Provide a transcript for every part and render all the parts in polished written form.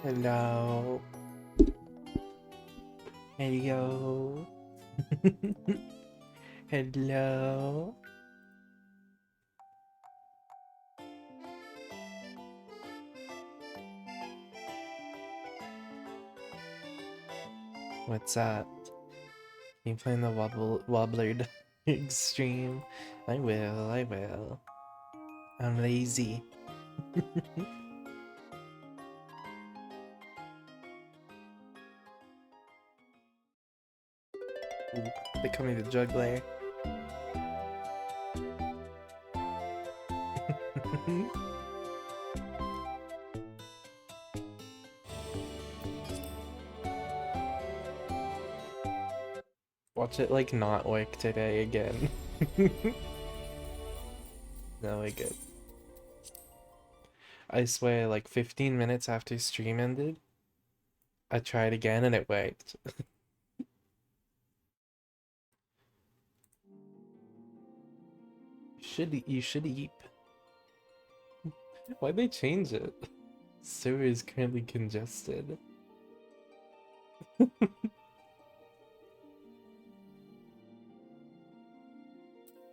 Hello. Hello. Hello. What's up? You playing the wobbler extreme? I will. I'm lazy. Ooh, they call me the juggler. Watch it like not work today again. No, I good. I swear, like 15 minutes after stream ended, I tried again and it worked. You should eat. Why'd they change it? Sewer is currently congested.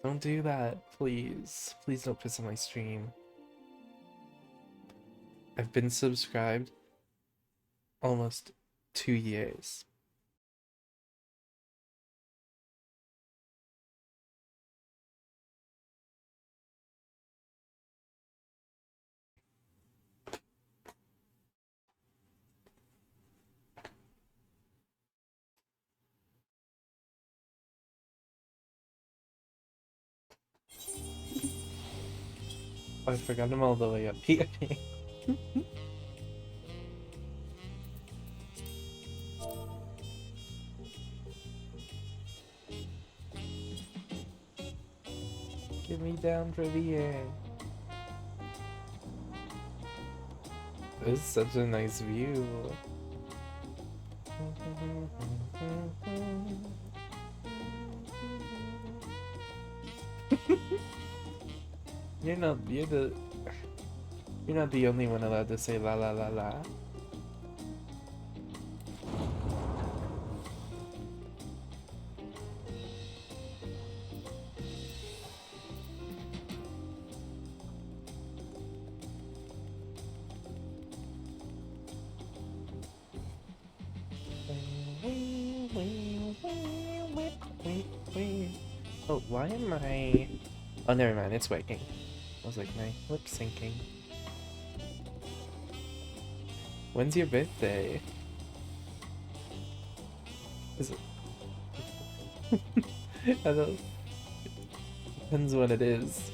Don't do that, please. Please don't piss on my stream. I've been subscribed almost 2 years. I forgot him all the way up here. Get me down for the air. This is such a nice view. You're not the only one allowed to say la la la la. Oh, why am I... Oh, never mind, it's working. I was like, my lip syncing. When's your birthday? Is it... I don't... Depends when it is.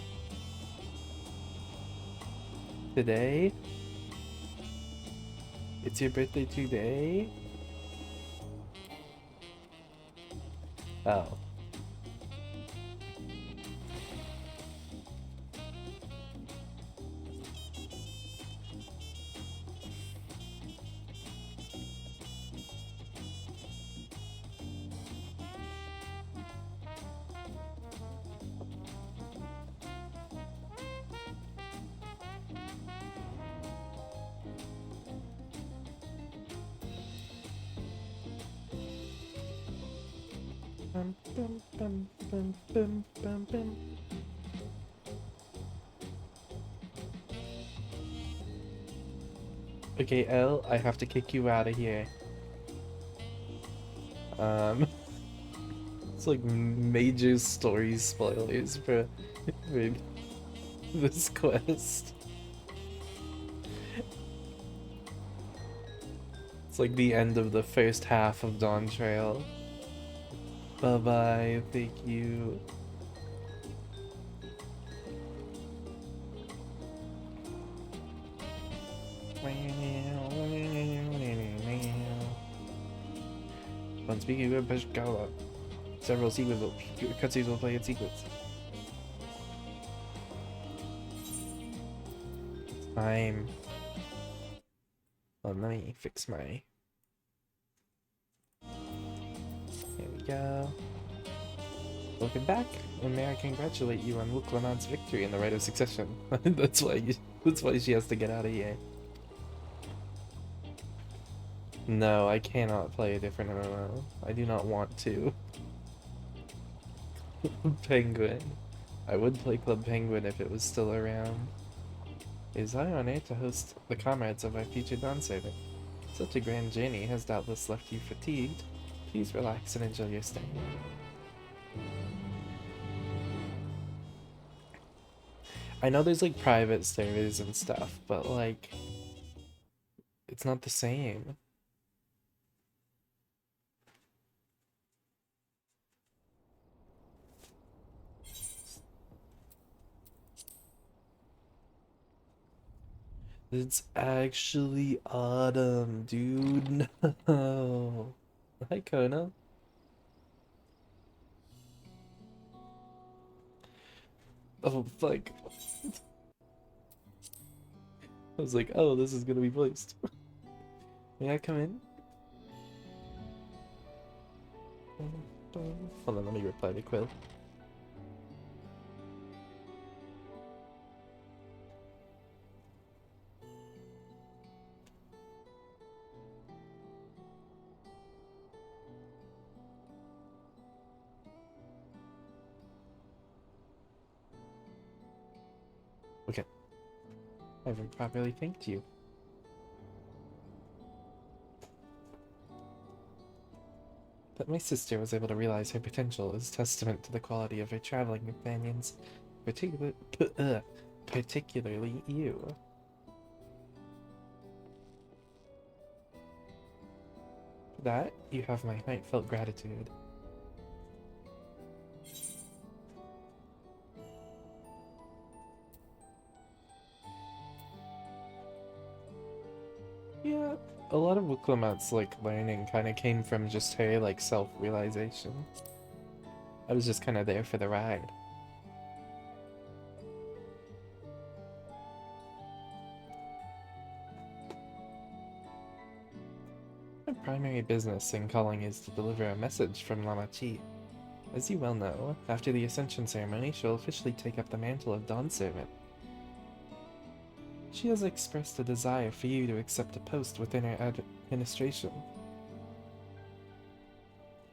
Today? It's your birthday today? Oh. Bum, bum, bum, bum, bum, bum, bum. Okay, Elle, I have to kick you out of here. Um, it's like major story spoilers for this quest. It's like the end of the first half of Dawn Trail. Bye bye, thank you. When speaking of Peshkala, several cutscenes will play in sequence. Time. Well, let me fix my... There we go. Welcome back, and may I congratulate you on Wuklaman's victory in the Rite of Succession. That's why she has to get out of here. No, I cannot play a different MMO. I do not want to. Penguin. I would play Club Penguin if it was still around. It is our honor to host the comrades of our future Dawn servant. Such a grand journey has doubtless left you fatigued. Please relax and enjoy your stay. I know there's like private servers and stuff, but like, it's not the same. It's actually autumn, dude. No. Hi, Kona. Oh, like, I was like, oh, this is gonna be voiced. May I come in? Hold on, let me reply to Quill. Okay. I haven't properly thanked you. That my sister was able to realize her potential is testament to the quality of her traveling companions, particularly you. For that, you have my heartfelt gratitude. Yeah, a lot of Wuklamat's like learning kind of came from just her like self-realization. I was just kind of there for the ride. My primary business in calling is to deliver a message from Lama Chi. As you well know, after the Ascension ceremony, she'll officially take up the mantle of Dawn Servant. She has expressed a desire for you to accept a post within her administration.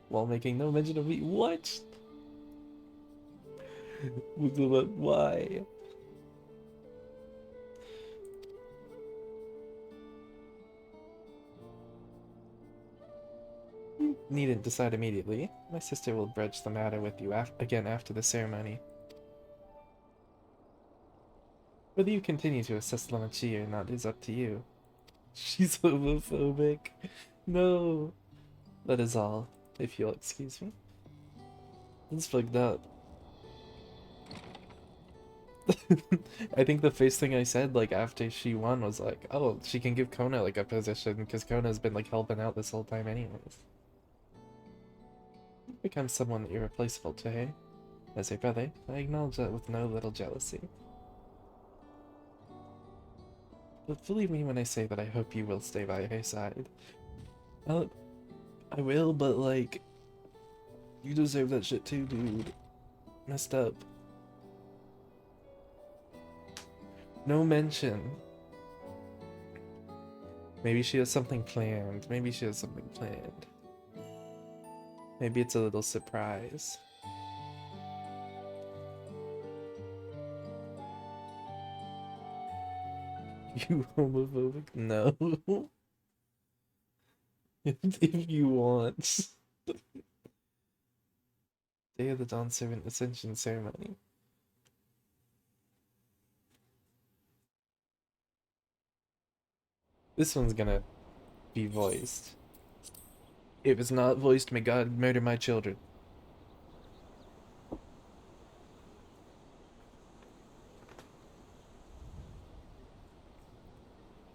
While making no mention of me. What? Why? You needn't decide immediately. My sister will broach the matter with you again after the ceremony. Whether you continue to assist Lamachi or not is up to you. She's homophobic. No. That is all, if you'll excuse me. It's fucked up. I think the first thing I said, like, after she won was like, oh, she can give Kona, like, a position, because Kona's been, like, helping out this whole time anyways. Become someone irreplaceable to her. As her brother, I acknowledge that with no little jealousy. But believe me when I say that I hope you will stay by her side. I will, but, like, you deserve that shit too, dude. Messed up. No mention. Maybe she has something planned. Maybe she has something planned. Maybe it's a little surprise. You homophobic? No. If you want. Day of the Dawn Servant Ascension Ceremony. This one's gonna be voiced. If it's not voiced, may God murder my children.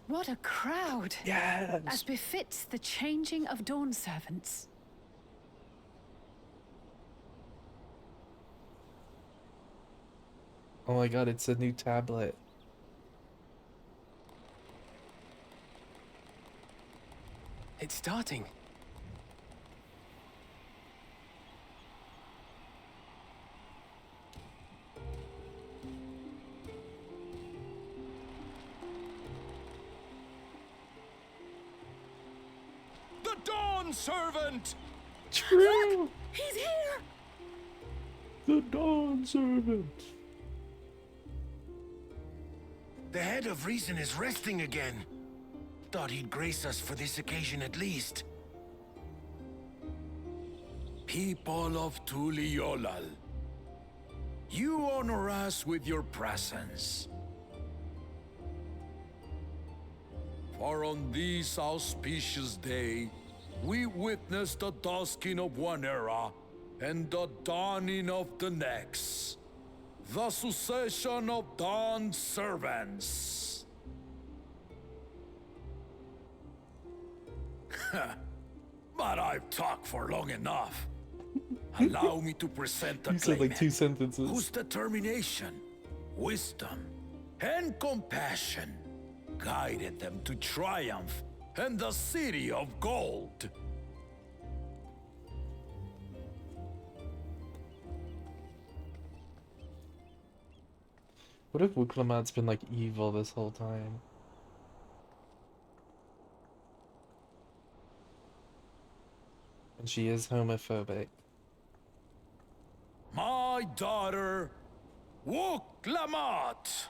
What a crowd! Yes! As befits the changing of Dawn Servants. Oh my god, it's a new tablet. It's starting. The Dawn Servant! True! He's here! The Dawn Servant! The head of reason is resting again. Thought he'd grace us for this occasion at least. People of Tuliolal, you honor us with your presence. For on this auspicious day, we witness the dusking of one era and the dawning of the next. The succession of Dawn Servants. But I've talked for long enough. Allow me to present the You said like 2 claimant, sentences. whose determination, wisdom, and compassion guided them to triumph and the City of Gold. What if Wuklamad's been like evil this whole time? And she is homophobic. My daughter, Wuklamat.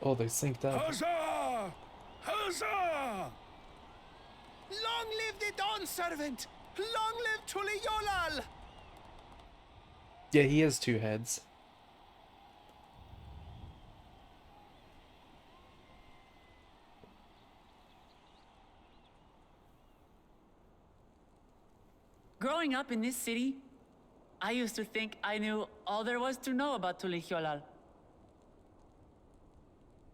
Oh, they synced up. Huzzah! Huzzah! Long live the Dawn Servant! Long live Tuliolal! Yeah, he has 2 heads. Growing up in this city, I used to think I knew all there was to know about Tulihiolal.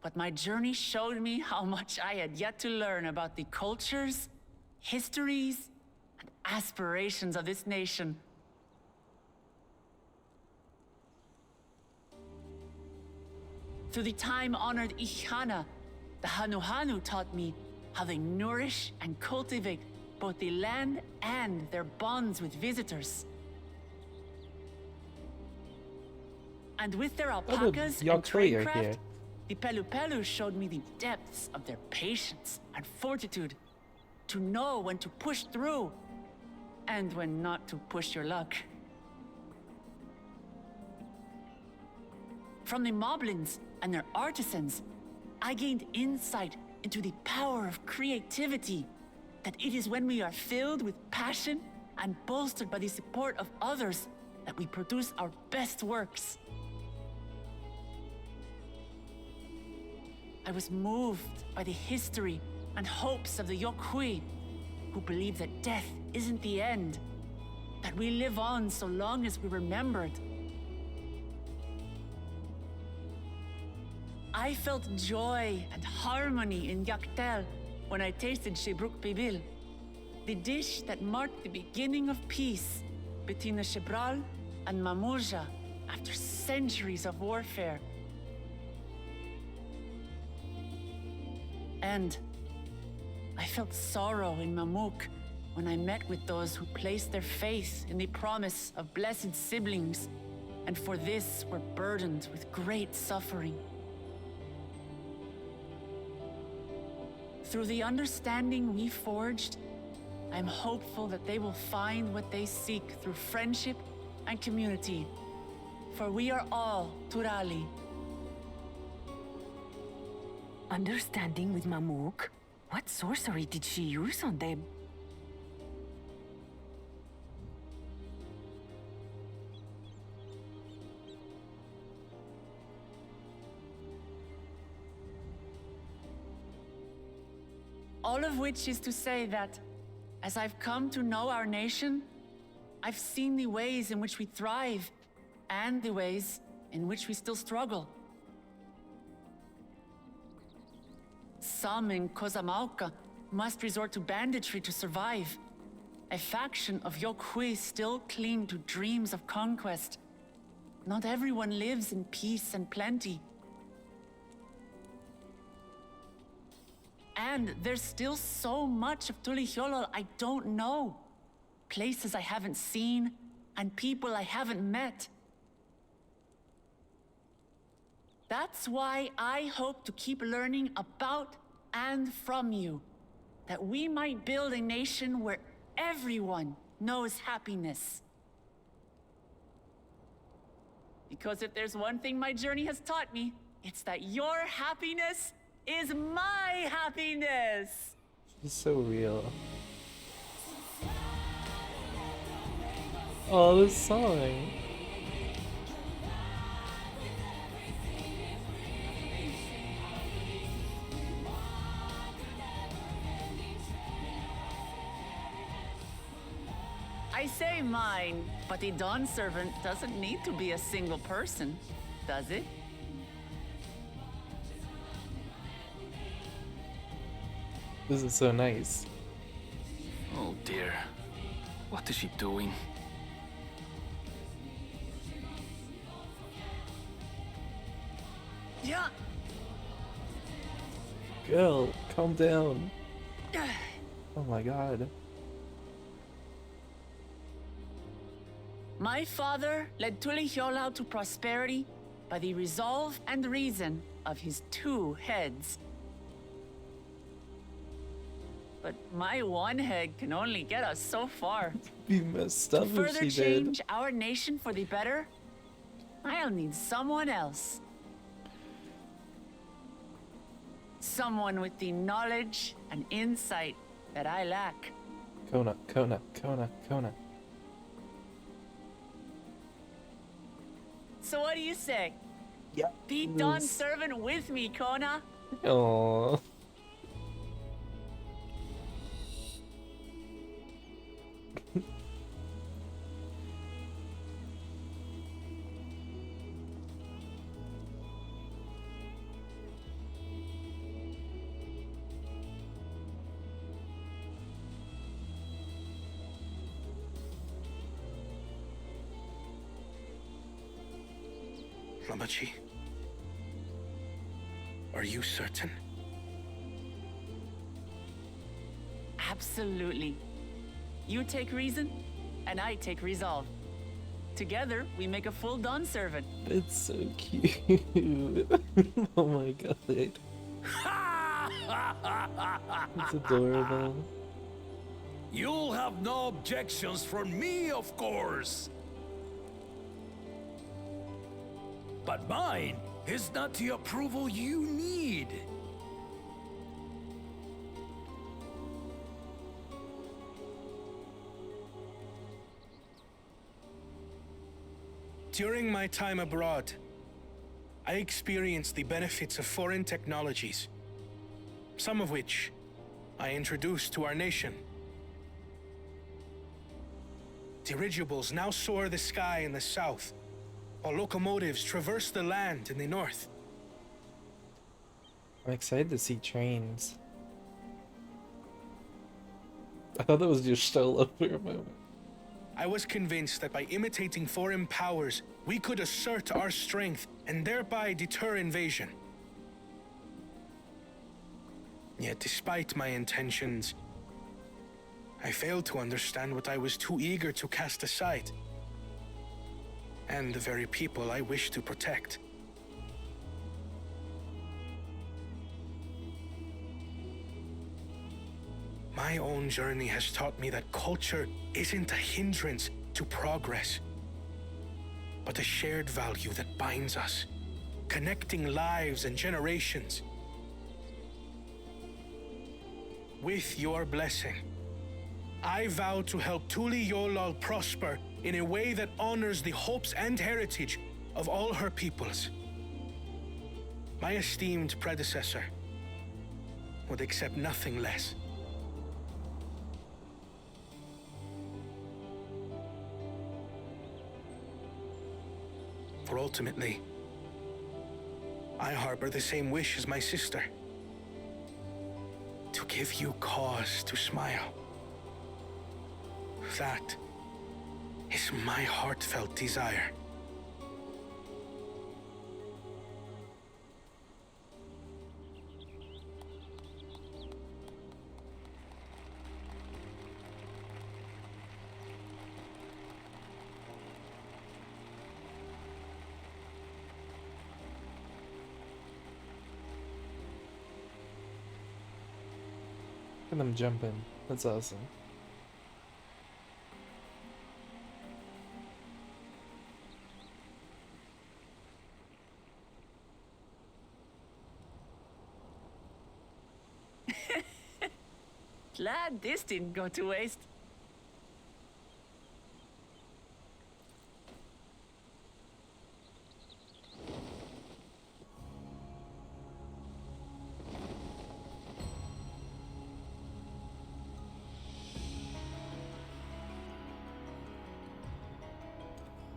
But my journey showed me how much I had yet to learn about the cultures, histories, and aspirations of this nation. Through the time-honored Ihana, the Hanuhanu taught me how they nourish and cultivate both the land and their bonds with visitors. And with their alpacas and Yogg-Toy are here. tradecraft, the Pelupelu showed me the depths of their patience and fortitude to know when to push through and when not to push your luck. From the Moblins and their artisans, I gained insight into the power of creativity, that it is when we are filled with passion and bolstered by the support of others that we produce our best works. I was moved by the history and hopes of the Yokhui, who believe that death isn't the end, that we live on so long as we're remembered. I felt joy and harmony in Yaktel when I tasted Shebruk Bibil, the dish that marked the beginning of peace between the Shebral and Mamurja after centuries of warfare. And I felt sorrow in Mamuk when I met with those who placed their faith in the promise of blessed siblings, and for this were burdened with great suffering. Through the understanding we forged, I'm hopeful that they will find what they seek through friendship and community, for we are all Turali. Understanding with Mamuk? What sorcery did she use on them? All of which is to say that, as I've come to know our nation, I've seen the ways in which we thrive and the ways in which we still struggle. Some in Kozamauka must resort to banditry to survive. A faction of Yokhui still cling to dreams of conquest. Not everyone lives in peace and plenty. And there's still so much of Tulihyolol I don't know. Places I haven't seen, and people I haven't met. That's why I hope to keep learning about and from you, that we might build a nation where everyone knows happiness. Because if there's one thing my journey has taught me, it's that your happiness is my happiness. It's so real. Oh, this song. I say mine, but the Dawn Servant doesn't need to be a single person, does it? This is so nice. Oh dear. What is she doing? Yeah. Girl, calm down. Oh my god. My father led Tulihyolal to prosperity by the resolve and reason of his 2 heads. But my one head can only get us so far. Be messed up To if further she change did. our nation for the better, I'll need someone else. Someone with the knowledge and insight that I lack. Kona, Kona, Kona, Kona. So what do you say? Yeah. Be Dawn Servant with me, Kona. Aww. Lamachi, are you certain? Absolutely. You take reason, and I take resolve. Together, we make a full Dawn Servant. It's so cute. Oh my god. It's adorable. You'll have no objections from me, of course. But mine is not the approval you need. During my time abroad, I experienced the benefits of foreign technologies, some of which I introduced to our nation. Dirigibles now soar the sky in the south, while locomotives traverse the land in the north. I'm excited to see trains. I thought that was just solo for a moment. I was convinced that by imitating foreign powers, we could assert our strength and thereby deter invasion. Yet despite my intentions, I failed to understand what I was too eager to cast aside, and the very people I wish to protect. My own journey has taught me that culture isn't a hindrance to progress, but a shared value that binds us, connecting lives and generations. With your blessing, I vow to help Tuli Yolal prosper in a way that honors the hopes and heritage of all her peoples. My esteemed predecessor would accept nothing less. For ultimately, I harbor the same wish as my sister. To give you cause to smile. That is my heartfelt desire. Look at them jumping. That's awesome. Glad this didn't go to waste.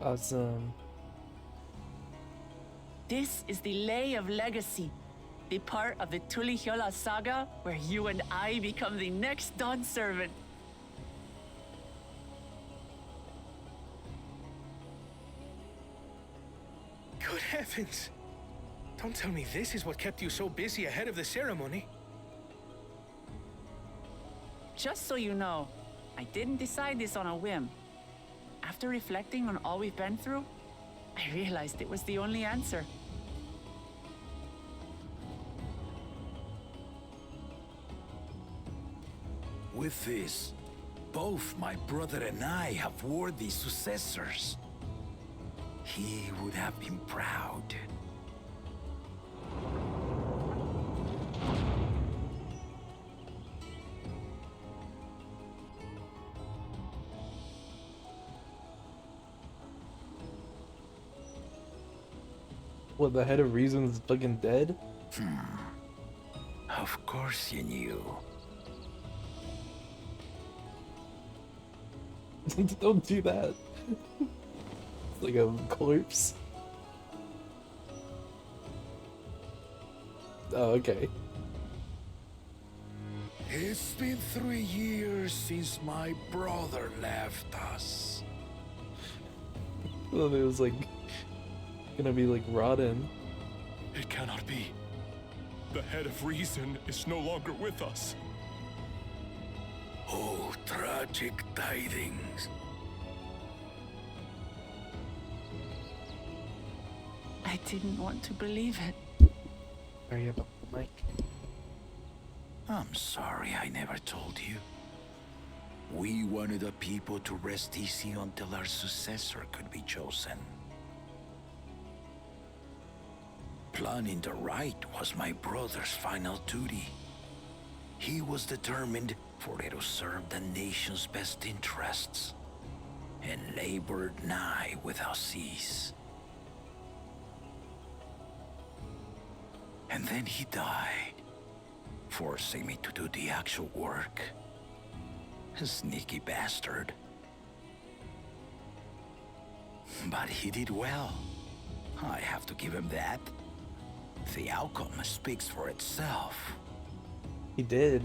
Awesome. This is the Lay of Legacy, the part of the Tuli Hyola saga where you and I become the next Dawn servant. Good heavens! Don't tell me this is what kept you so busy ahead of the ceremony. Just so you know, I didn't decide this on a whim. After reflecting on all we've been through, I realized it was the only answer. With this, both my brother and I have worthy successors. He would have been proud. What, the head of reason's fucking dead? Of course you knew. Don't do that. It's like a corpse. Oh, okay. It's been 3 years since my brother left us. Well, it was like gonna be like rotten. It cannot be. The head of reason is no longer with us. Oh, tragic tidings. I didn't want to believe it. Sorry about the mic. I'm sorry I never told you. We wanted the people to rest easy until our successor could be chosen. Planning the right was my brother's final duty. He was determined for it to serve the nation's best interests, and labored nigh without cease. And then he died, forcing me to do the actual work. Sneaky bastard. But he did well. I have to give him that. The outcome speaks for itself. He did.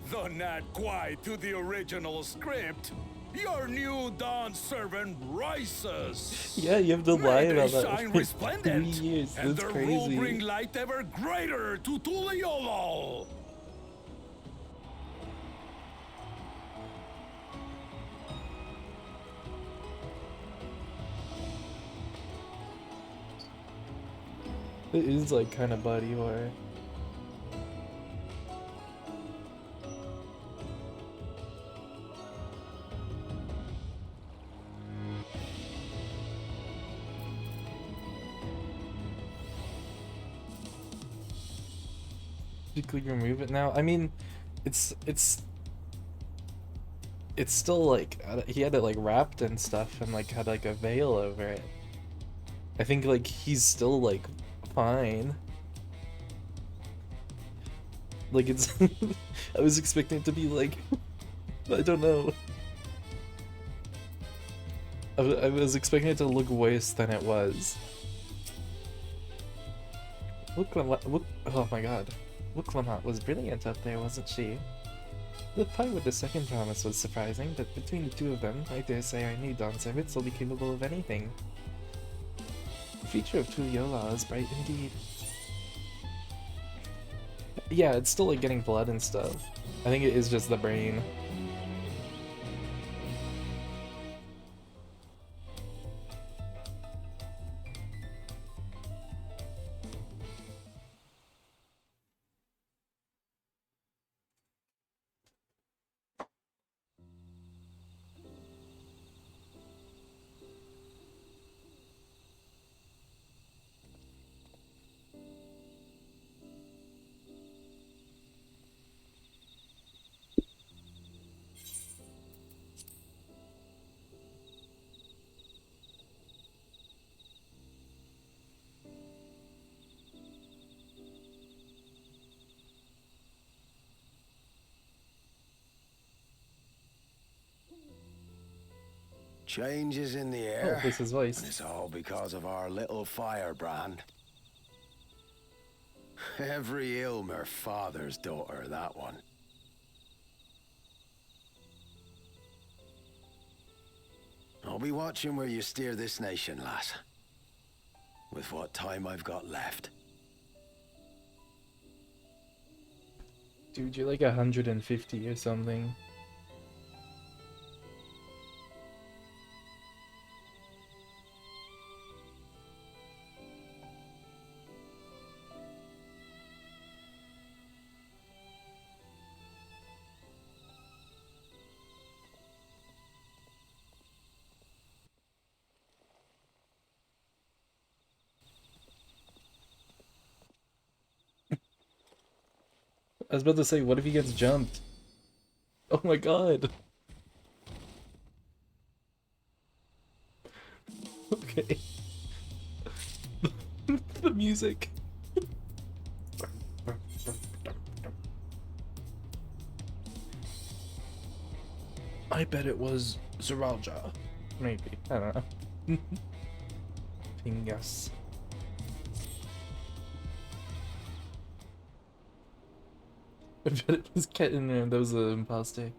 Though not quite to the original script, your new Dawn servant rises. Yeah, you have to lie May about they that shine for resplendent, 3 years. and That's their rule crazy. bring light ever greater to Tuliolol. It is like kind of body horror. Did you click remove it now? I mean, it's still like he had it like wrapped and stuff and like had like a veil over it. I think like he's still like fine. Like it's I was expecting it to be like I don't know. I was expecting it to look worse than it was. Look, oh my god. Lamont was brilliant up there, wasn't she? The fight with the second promise was surprising, but between the two of them, I dare say our new Dawn servants will be capable of anything. The future of Tuliyola is bright indeed. Yeah, it's still like getting blood and stuff. I think it is just the brain. Changes in the Oh, air. this is his voice. And it's all because of our little firebrand. Every Ilmer father's daughter, that one. I'll be watching where you steer this nation, lass. With what time I've got left. Dude, you're like 150 or something. I was about to say, what if he gets jumped? Oh my god. Okay. The music. I bet it was Zeralja. Maybe. I don't know. Pingas. I bet it was Ketan that was the imposter.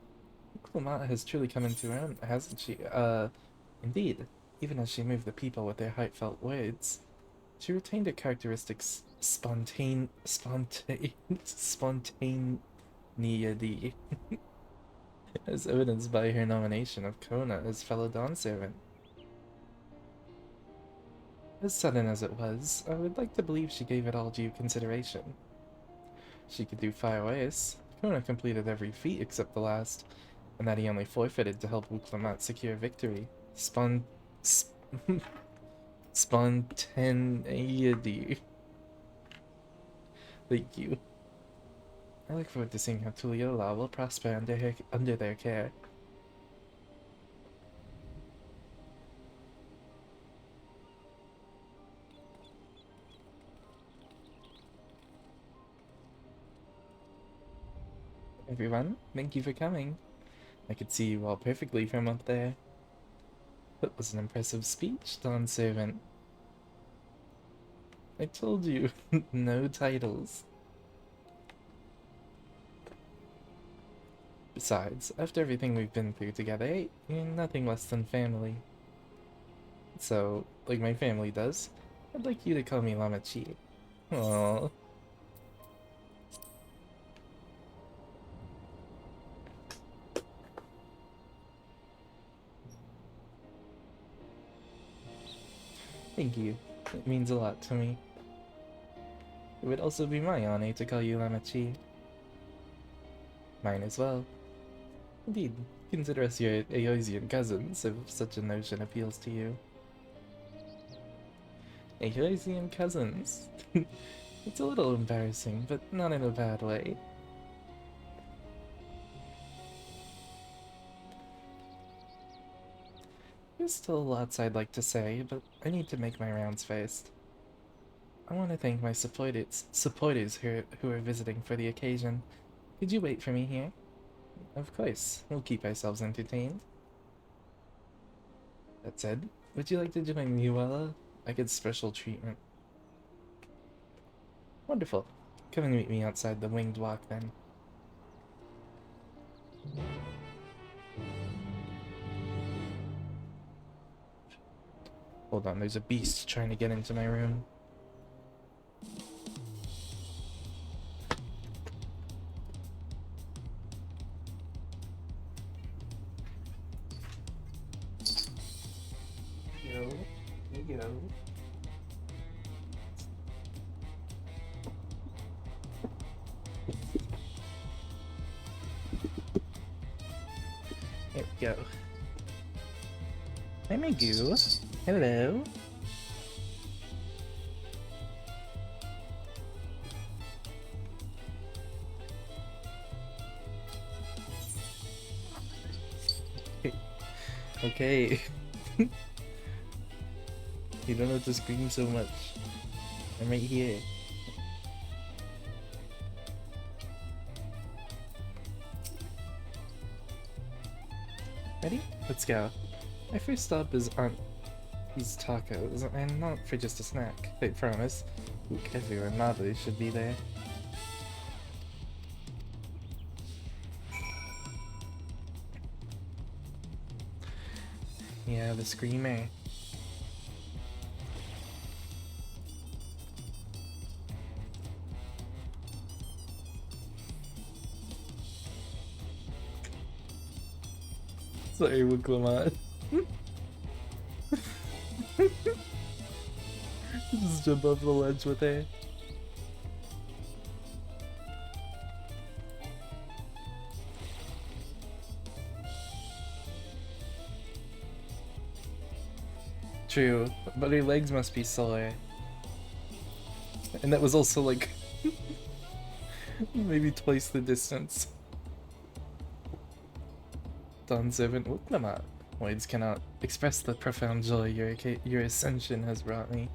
Clemata has truly come into her own, hasn't she? Indeed. Even as she moved the people with their heartfelt words, she retained her characteristics spontaneity, as evidenced by her nomination of Kona as fellow Dawn servant. As sudden as it was, I would like to believe she gave it all due consideration. She could do far worse. Kona completed every feat except the last, and that he only forfeited to help Wuklamat secure victory. Spontaneity. Thank you. I look forward to seeing how Tuliyola will prosper under their care. Everyone, thank you for coming. I could see you all perfectly from up there. That was an impressive speech, Dawn Servant. I told you, no titles. Besides, after everything we've been through together, you're nothing less than family. So, like my family does, I'd like you to call me Lama Chi. Aww. Thank you. It means a lot to me. It would also be my honor to call you Lama Chi. Mine as well. Indeed, consider us your Aeosian cousins if such a notion appeals to you. Aeosian cousins? It's a little embarrassing, but not in a bad way. There's still lots I'd like to say, but I need to make my rounds first. I want to thank my supporters who are visiting for the occasion. Could you wait for me here? Of course, we'll keep ourselves entertained. That said, would you like to join me, Wella? I get special treatment. Wonderful. Come and meet me outside the winged walk then. Hold on, there's a beast trying to get into my room. There you go. There we go. Hi, Magoo. Hello. Okay. You don't have to scream so much. I'm right here. Ready? Let's go. My first stop is on these tacos, and not for just a snack. I promise. Everyone Nadu should be there. Yeah, the screamer. Sorry, Wuklamot. Just jump off the ledge with her. True, but her legs must be sore. And that was also like maybe twice the distance. Dawn Servant Wuklamot. Words cannot express the profound joy your ascension has brought me.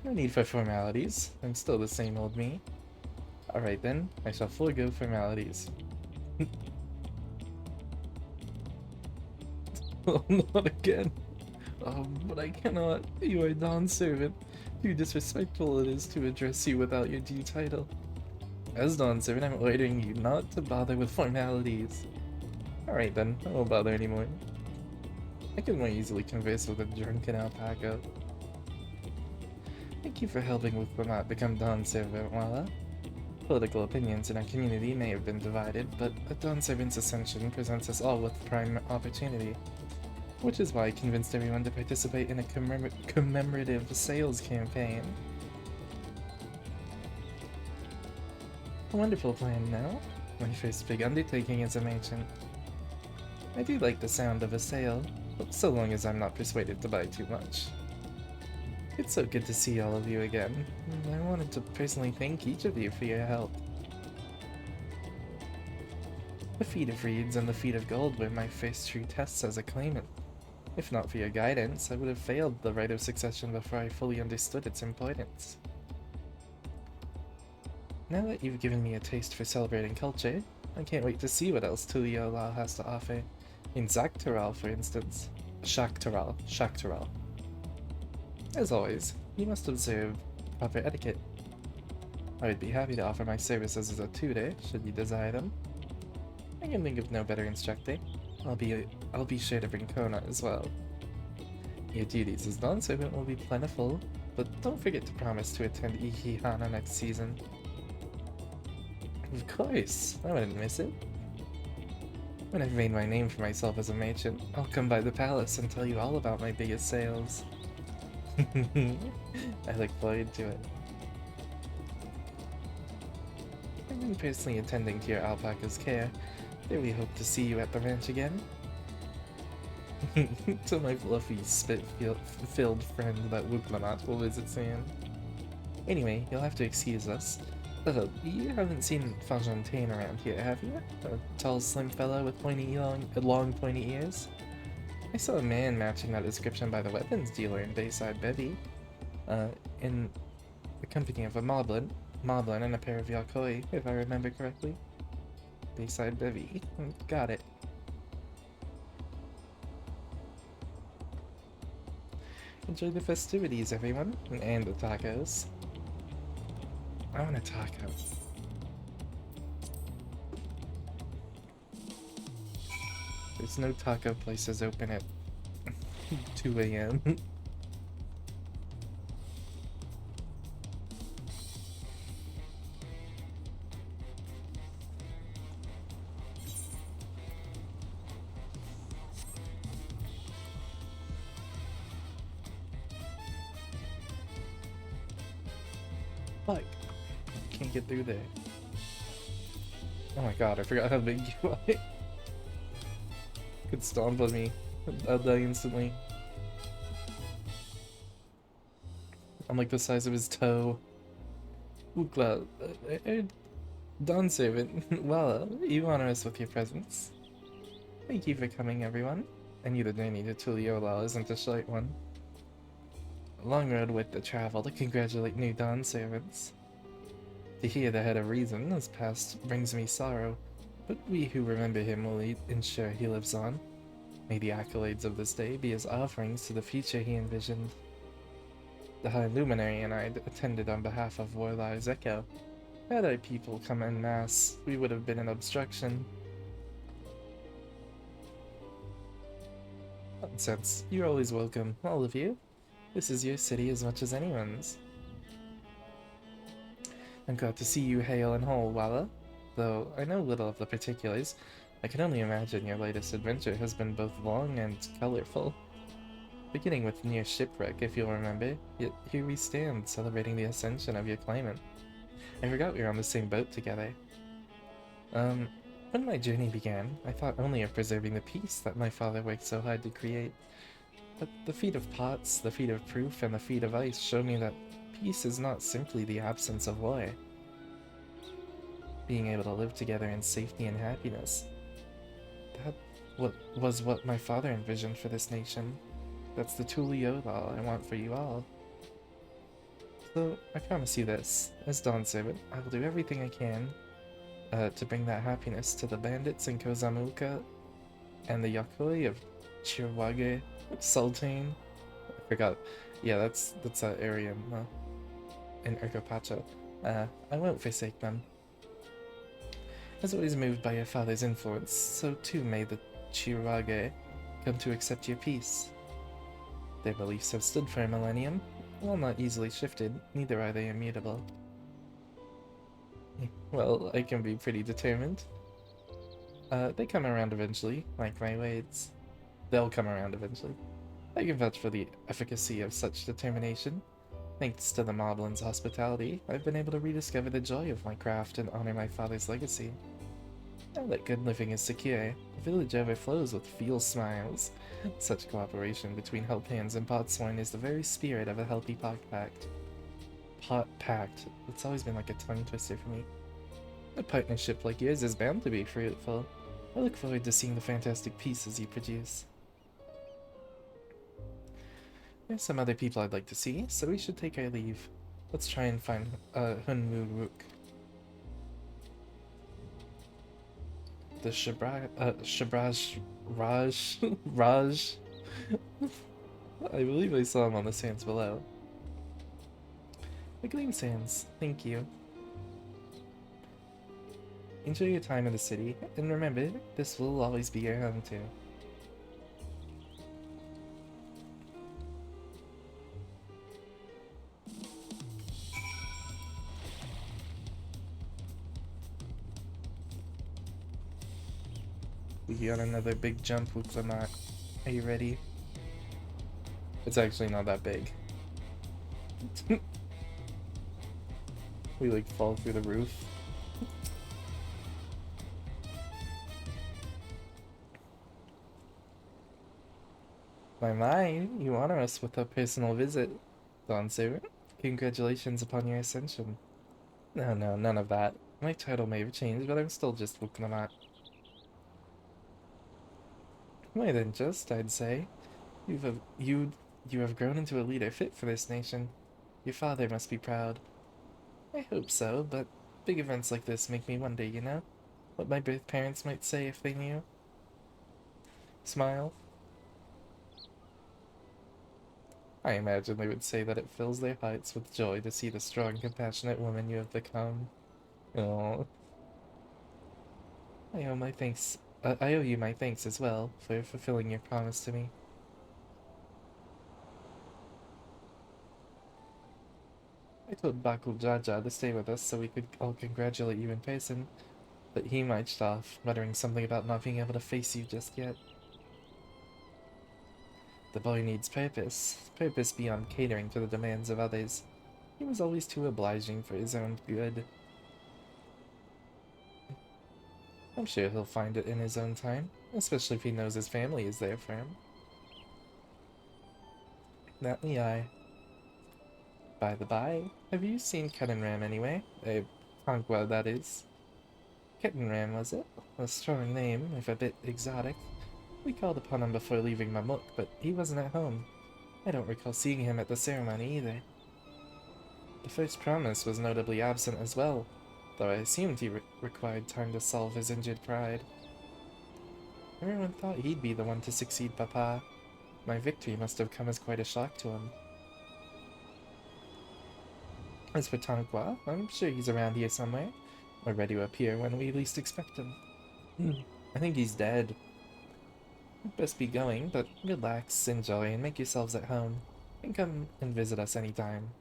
No need for formalities. I'm still the same old me. Alright then, I shall forego formalities. Oh, not again. But I cannot. You are Dawn Servant. Too disrespectful it is to address you without your due title. As Dawn Servant, I'm ordering you not to bother with formalities. Alright then, I won't bother anymore. I can more easily converse with a drunken alpaca. Thank you for helping Wuklamot become Dawn Servant, Walla. Political opinions in our community may have been divided, but a Dawn Servant's ascension presents us all with prime opportunity. Which is why I convinced everyone to participate in a commemorative sales campaign. A wonderful plan, no? My first big undertaking as a merchant. I do like the sound of a sale, so long as I'm not persuaded to buy too much. It's so good to see all of you again. I wanted to personally thank each of you for your help. The feat of reeds and the feat of gold were my first true tests as a claimant. If not for your guidance, I would have failed the rite of succession before I fully understood its importance. Now that you've given me a taste for celebrating culture, I can't wait to see what else Tuliolal has to offer. In Zaktaral, for instance. Shaktaral. As always, you must observe proper etiquette. I would be happy to offer my services as a tutor, should you desire them. I can think of no better instructor. I'll be sure to bring Kona as well. Your duties as non-servant will be plentiful, but don't forget to promise to attend Ihihana next season. Of course, I wouldn't miss it. When I've made my name for myself as a merchant, I'll come by the palace and tell you all about my biggest sales. I look forward to it. I've been personally attending to your alpaca's care. Do we hope to see you at the ranch again? To my fluffy, spit-filled friend that Wuklamat will visit soon. Anyway, you'll have to excuse us. You haven't seen Fajontain around here, have you? A tall, slim fellow with long, pointy ears? I saw a man matching that description by the weapons dealer in Bayside Bevy. In the company of a moblin and a pair of Yakoi, if I remember correctly. Bayside Bevy. Got it. Enjoy the festivities, everyone, and the tacos. I want a taco. There's no taco places open at 2 a.m. Fuck. Can't get through there. Oh my god, I forgot how big you are. Could stomp on me. I'll die instantly. I'm like the size of his toe. Ukla, Dawn Servant, well, you honor us with your presence. Thank you for coming, everyone. I knew the journey to Tuliolal isn't a short one. A long road with the travel to congratulate new Dawn Servants. To hear the head of reason has passed brings me sorrow, but we who remember him will ensure he lives on. May the accolades of this day be his offerings to the future he envisioned. The High Luminary and I attended on behalf of Warlai's Echo. Had our people come en masse, we would have been an obstruction. Nonsense. You're always welcome, all of you. This is your city as much as anyone's. I'm glad to see you hale and whole, Walla. Though I know little of the particulars, I can only imagine your latest adventure has been both long and colorful. Beginning with near shipwreck, if you'll remember, yet here we stand, celebrating the ascension of your claimant. I forgot we were on the same boat together. When my journey began, I thought only of preserving the peace that my father worked so hard to create. But the feat of pots, the feat of proof, and the feat of ice show me that peace is not simply the absence of war. Being able to live together in safety and happiness. That was what my father envisioned for this nation. That's the Tuliolal I want for you all. So, I promise you this. As Dawn Servant, I will do everything I can to bring that happiness to the bandits in Kozamuka and the Yakoi of Chirwage, Sultane. I forgot. Yeah, that's that area in Urkopacha. I won't forsake them. As always moved by your father's influence, so too may the Chirwage come to accept your peace. Their beliefs have stood for a millennium. While not easily shifted, neither are they immutable. Well, I can be pretty determined. They come around eventually, like my ways. They'll come around eventually. I can vouch for the efficacy of such determination. Thanks to the Moblin's hospitality, I've been able to rediscover the joy of my craft and honor my father's legacy. Now that good living is secure, the village overflows with feel smiles. Such cooperation between help hands and potsworn is the very spirit of a healthy pact. Pot pact. It's always been like a tongue twister for me. A partnership like yours is bound to be fruitful. I look forward to seeing the fantastic pieces you produce. There's some other people I'd like to see, so we should take our leave. Let's try and find Hunmu Rook. the Raj. Raj. I believe I saw him on the sands below. The Gleam Sands, thank you. Enjoy your time in the city, and remember, this will always be your home too. We got another big jump with Lamont. Are you ready? It's actually not that big. We like fall through the roof. My, you honor us with a personal visit, Dawn Servant. Congratulations upon your ascension. No, none of that. My title may have changed, but I'm still just Wuknamat. More than just, I'd say. You have grown into a leader fit for this nation. Your father must be proud. I hope so, but big events like this make me wonder, you know? What my birth parents might say if they knew. Smile. I imagine they would say that it fills their hearts with joy to see the strong, compassionate woman you have become. Oh. I owe you my thanks as well for fulfilling your promise to me. I told Bakul Jaja to stay with us so we could all congratulate you in person, but he marched off, muttering something about not being able to face you just yet. The boy needs purpose beyond catering to the demands of others. He was always too obliging for his own good. I'm sure he'll find it in his own time, especially if he knows his family is there for him. That me I. By the by, have you seen Kettenram anyway? Conqua, that is. Kettenram, was it? A strong name, if a bit exotic. We called upon him before leaving Mamuk, but he wasn't at home. I don't recall seeing him at the ceremony either. The first promise was notably absent as well, though I assumed he required time to solve his injured pride. Everyone thought he'd be the one to succeed Papa. My victory must have come as quite a shock to him. As for Tanqua, I'm sure he's around here somewhere, or ready to appear when we least expect him. I think he's dead. Best be going, but relax, enjoy, and make yourselves at home. And come and visit us anytime.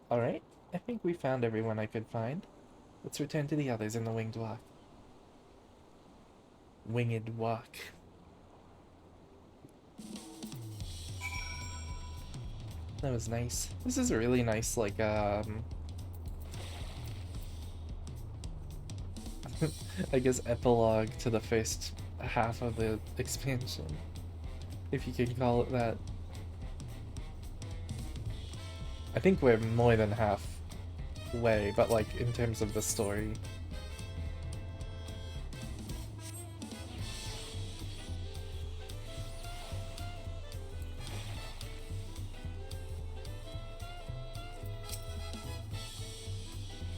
Alright, I think we found everyone I could find. Let's return to the others in the Winged Walk. Winged Walk. That was nice. This is a really nice, like, I guess epilogue to the first half of the expansion, if you can call it that. I think we're more than halfway, but like in terms of the story.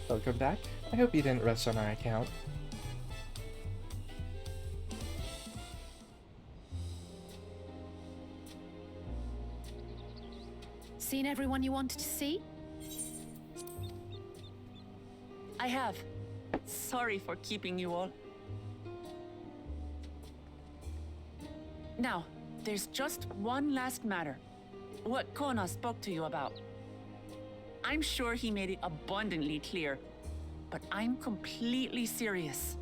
Welcome back. I hope you didn't rush on our account. Seen everyone you wanted to see? I have. Sorry for keeping you all. Now, there's just one last matter. What Kona spoke to you about. I'm sure he made it abundantly clear, but I'm completely serious.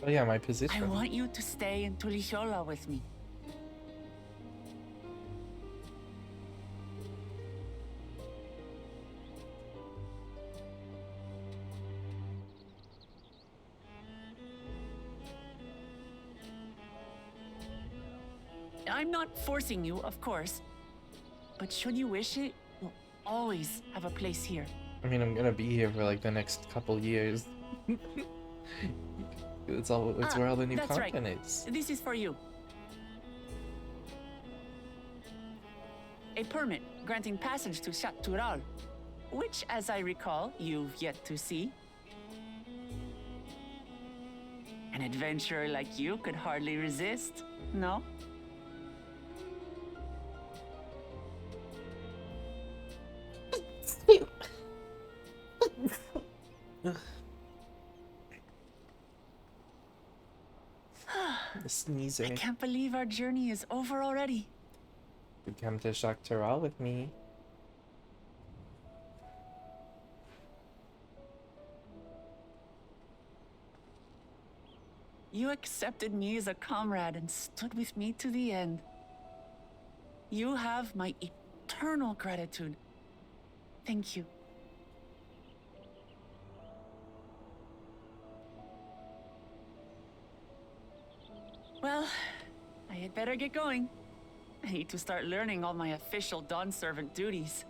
Oh yeah, my position. I want you to stay in Tulishola with me. I'm not forcing you, of course. But should you wish it, you'll always have a place here. I mean, I'm gonna be here for like the next couple years. It's where all the new that's content right. is. This is for you. a permit granting passage to Shatural, which, as I recall, you've yet to see. An adventurer like you could hardly resist, no? The sneezer. I can't believe our journey is over already. You come to Shaktaral with me. You accepted me as a comrade and stood with me to the end. You have my eternal gratitude. Thank you. Well, I had better get going. I need to start learning all my official Dawn servant duties.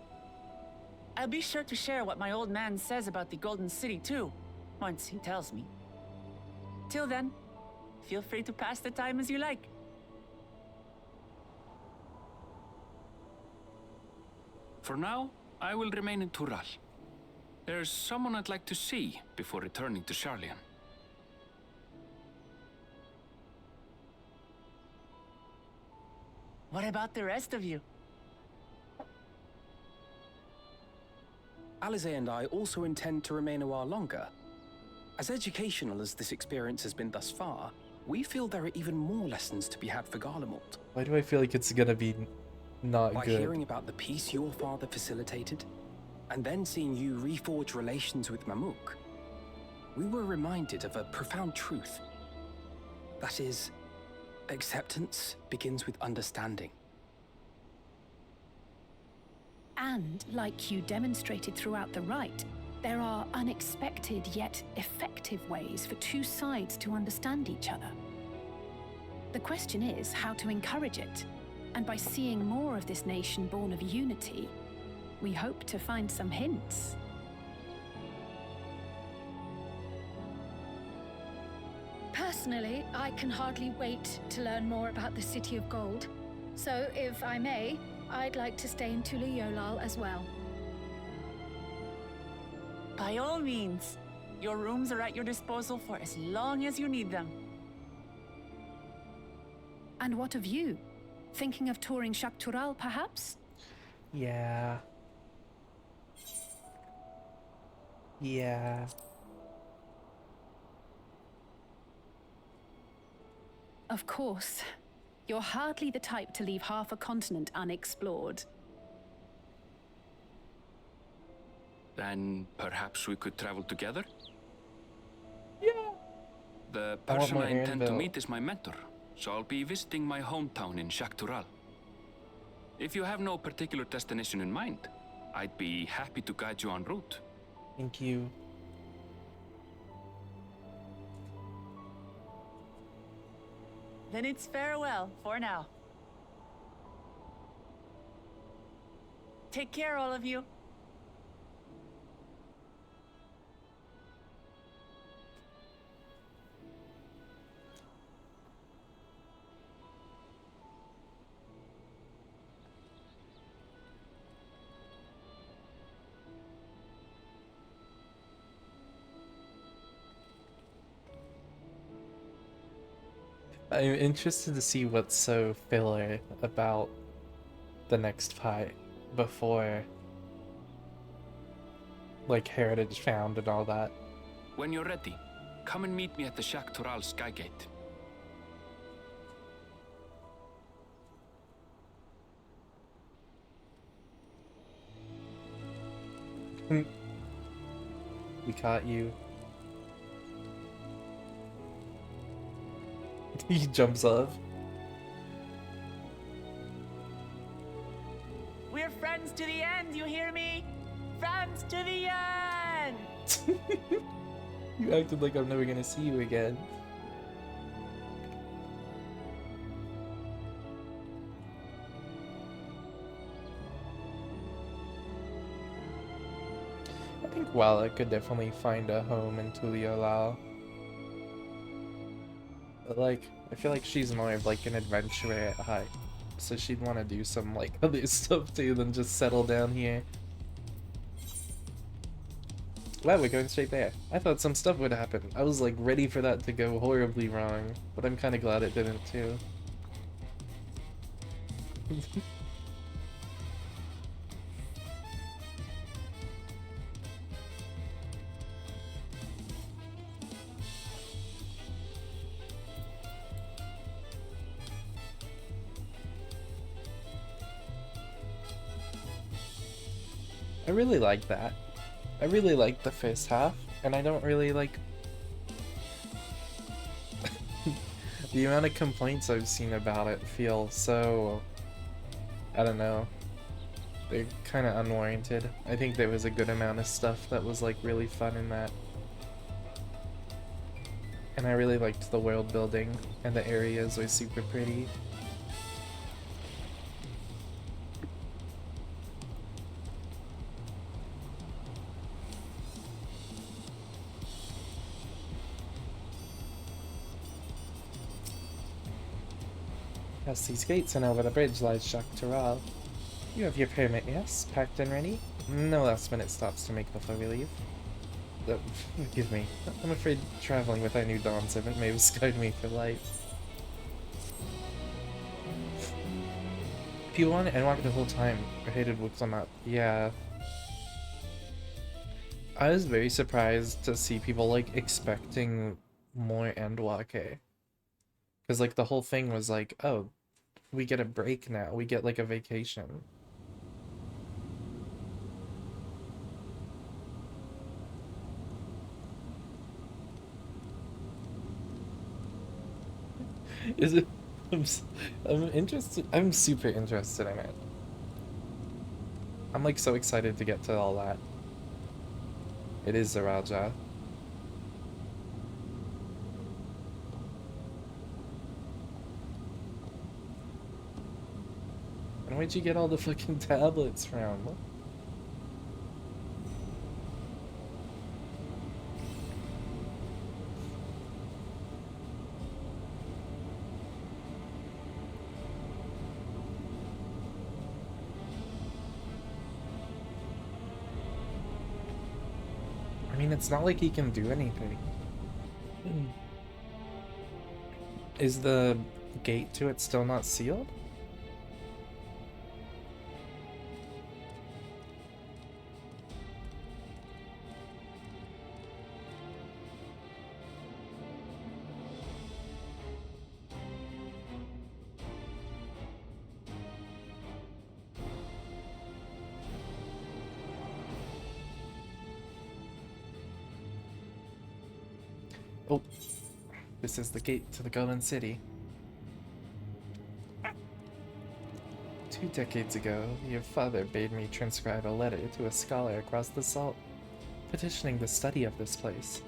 I'll be sure to share what my old man says about the Golden City too, once he tells me. Till then, feel free to pass the time as you like. For now, I will remain in Tural. There's someone I'd like to see before returning to Sharlayan. What about the rest of you? Alize and I also intend to remain a while longer. As educational as this experience has been thus far, we feel there are even more lessons to be had for Garlemald. Why do I feel like it's gonna be not By good? hearing about the peace your father facilitated, and then seeing you reforge relations with Mamook, we were reminded of a profound truth. That is, acceptance begins with understanding. And, like you demonstrated throughout the rite, there are unexpected yet effective ways for two sides to understand each other. The question is how to encourage it, and by seeing more of this nation born of unity, we hope to find some hints. Personally, I can hardly wait to learn more about the City of Gold. So, if I may, I'd like to stay in Tula Yolal as well. By all means, your rooms are at your disposal for as long as you need them. And what of you? Thinking of touring Shaktural, perhaps? Yeah. Yeah. Of course. You're hardly the type to leave half a continent unexplored. Then perhaps we could travel together? Yeah. The I want person more I intend to anvil. meet is my mentor, so I'll be visiting my hometown in Shaktural. If you have no particular destination in mind, I'd be happy to guide you en route. Thank you. Then it's farewell for now. Take care, all of you. I'm interested to see what's so filler about the next fight before, like, Heritage Found and all that. When you're ready, come and meet me at the Shaktural Skygate. We caught you. He jumps off. We're friends to the end, you hear me? Friends to the end! You acted like I'm never gonna see you again. I think Walla could definitely find a home in Tuliolao. But like, I feel like she's more of like an adventurer at heart. so she'd want to do some like other stuff too than just settle down here. Wow, we're going straight there. I thought some stuff would happen. I was like ready for that to go horribly wrong, but I'm kind of glad it didn't too. I really like that. I really like the first half, and I don't really like the amount of complaints I've seen about it feel so, I don't know, they're kind of unwarranted. I think there was a good amount of stuff that was like really fun in that. And I really liked the world building, and the areas were super pretty. Past these gates and over the bridge lies Shaktaral. You have your permit, yes? Packed and ready? No last minute stops to make before we leave. Forgive me. I'm afraid traveling with our new Dawn Servant may have scarred me for life. If you want it, I walked the whole time. I hated books on that. Yeah. I was very surprised to see people like expecting more Endwalker. Because like the whole thing was like, oh, we get a break now. We get like a vacation. Is it? I'm interested. I'm super interested in it. I'm like so excited to get to all that. It is the Raja. And where'd you get all the fucking tablets from? I mean, it's not like he can do anything. Is the gate to it still not sealed? Oh, this is the gate to the Golden City. 2 decades ago, your father bade me transcribe a letter to a scholar across the salt, petitioning the study of this place.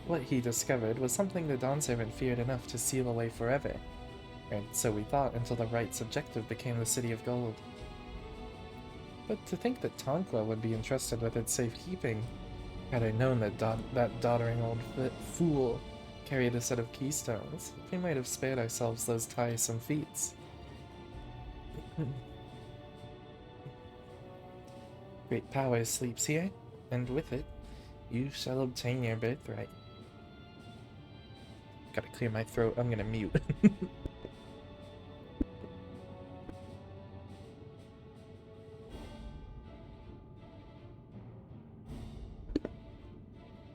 What he discovered was something the Dawn Servant feared enough to seal away forever, and so we thought until the right objective became the City of Gold. But to think that Tonqua would be entrusted with its safekeeping. Had I known that that doddering old fool carried a set of keystones, we might have spared ourselves those tiresome feats. Great power sleeps here, and with it, you shall obtain your birthright. Gotta clear my throat, I'm gonna mute.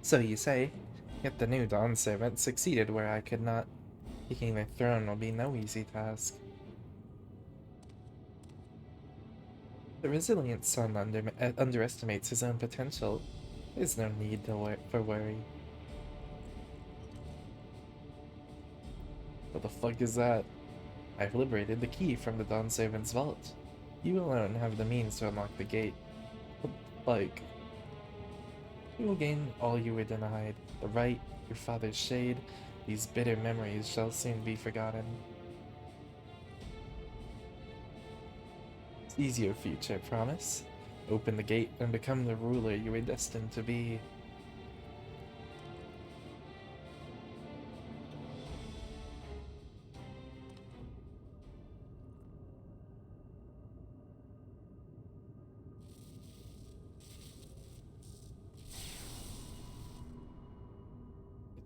So you say, yet the new Dawn Servant succeeded where I could not. Taking the throne will be no easy task. The resilient son underestimates his own potential. There's no need for worry. What the fuck is that? I've liberated the key from the Dawn Servant's vault. You alone have the means to unlock the gate. Like... You will gain all you were denied. The right, your father's shade, these bitter memories shall soon be forgotten. Seize your future, promise. Open the gate and become the ruler you were destined to be.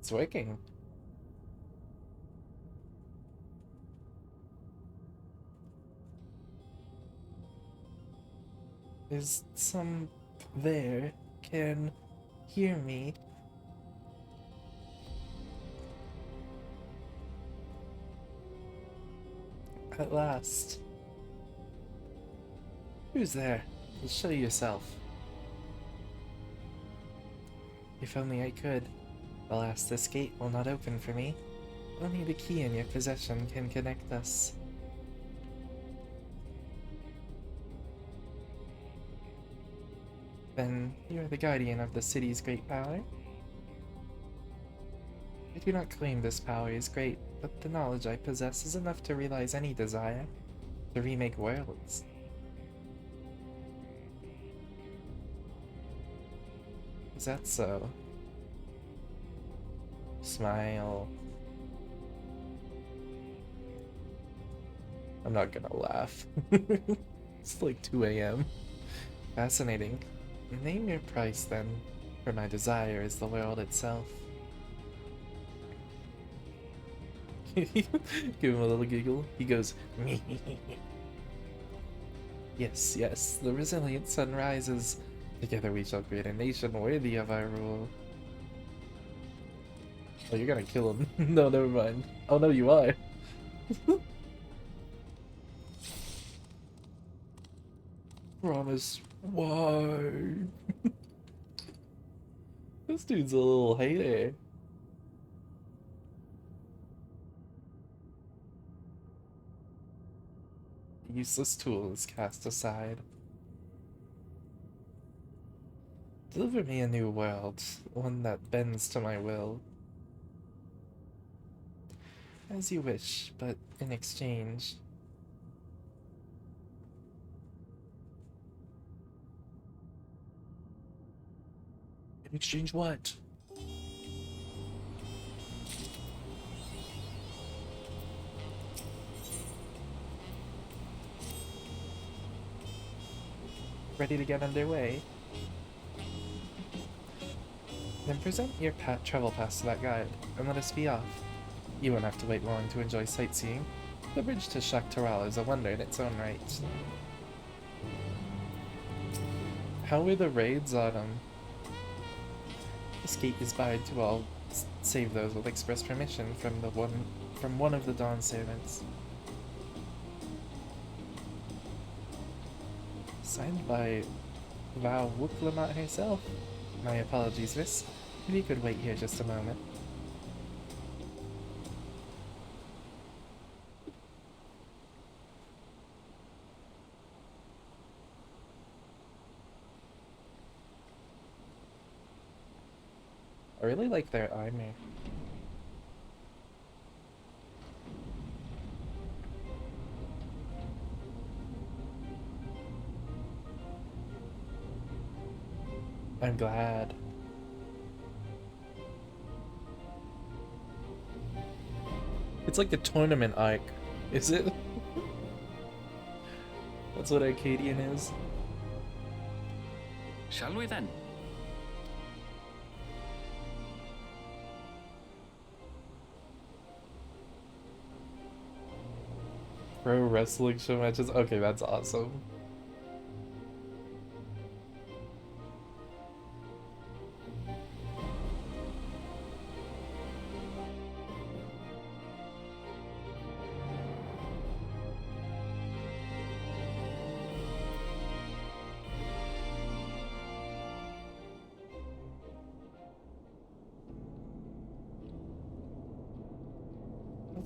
It's working. Is some there can hear me? At last. Who's there? Show yourself. If only I could. Alas, this gate will not open for me. Only the key in your possession can connect us. Then you are the guardian of the city's great power? I do not claim this power is great, but the knowledge I possess is enough to realize any desire to remake worlds. Is that so? Smile. I'm not gonna laugh. It's like 2 a.m. Fascinating. Name your price then, for my desire is the world itself. Give him a little giggle. He goes, Yes, yes, the resilient sun rises. Together we shall create a nation worthy of our rule. Oh, you're gonna kill him. No, never mind. Oh no, you are. Promise. Why? This dude's a little hater. The useless tool is cast aside. Deliver me a new world, one that bends to my will. As you wish, but in exchange... In exchange what? Ready to get underway? Then present your travel pass to that guide, and let us be off. You won't have to wait long to enjoy sightseeing. The bridge to Shaktaral is a wonder in its own right. How were the raids on them? This gate is barred to all save those with express permission from one of the Dawn servants. Signed by Val Wuklamat herself. My apologies, miss. If you could wait here just a moment. I really like their armor. I'm glad. It's like the tournament arc, is it? That's what Arcadian is. Shall we then? Pro wrestling show matches? Okay, that's awesome.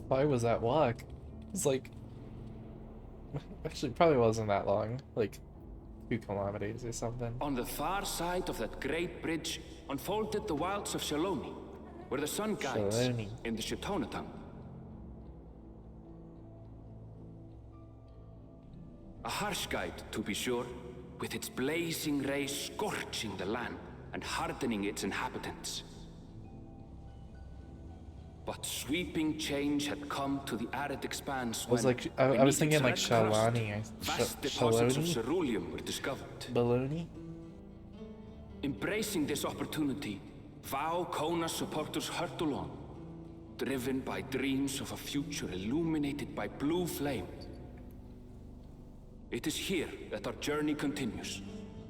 How far was that walk? It's like... Actually, it probably wasn't that long. Like, 2 kilometers or something. On the far side of that great bridge unfolded the wilds of Shaloni, where the sun guides Shaloni. in the Shitonaton. A harsh guide, to be sure, with its blazing rays scorching the land and hardening its inhabitants. But sweeping change had come to the arid expanse I was when, like, I was thinking like Shalani or vast deposits of Shaloni? ceruleum were discovered. Baloney? Embracing this opportunity, Vow Kona supporters hurt along, driven by dreams of a future illuminated by blue flame. It is here that our journey continues,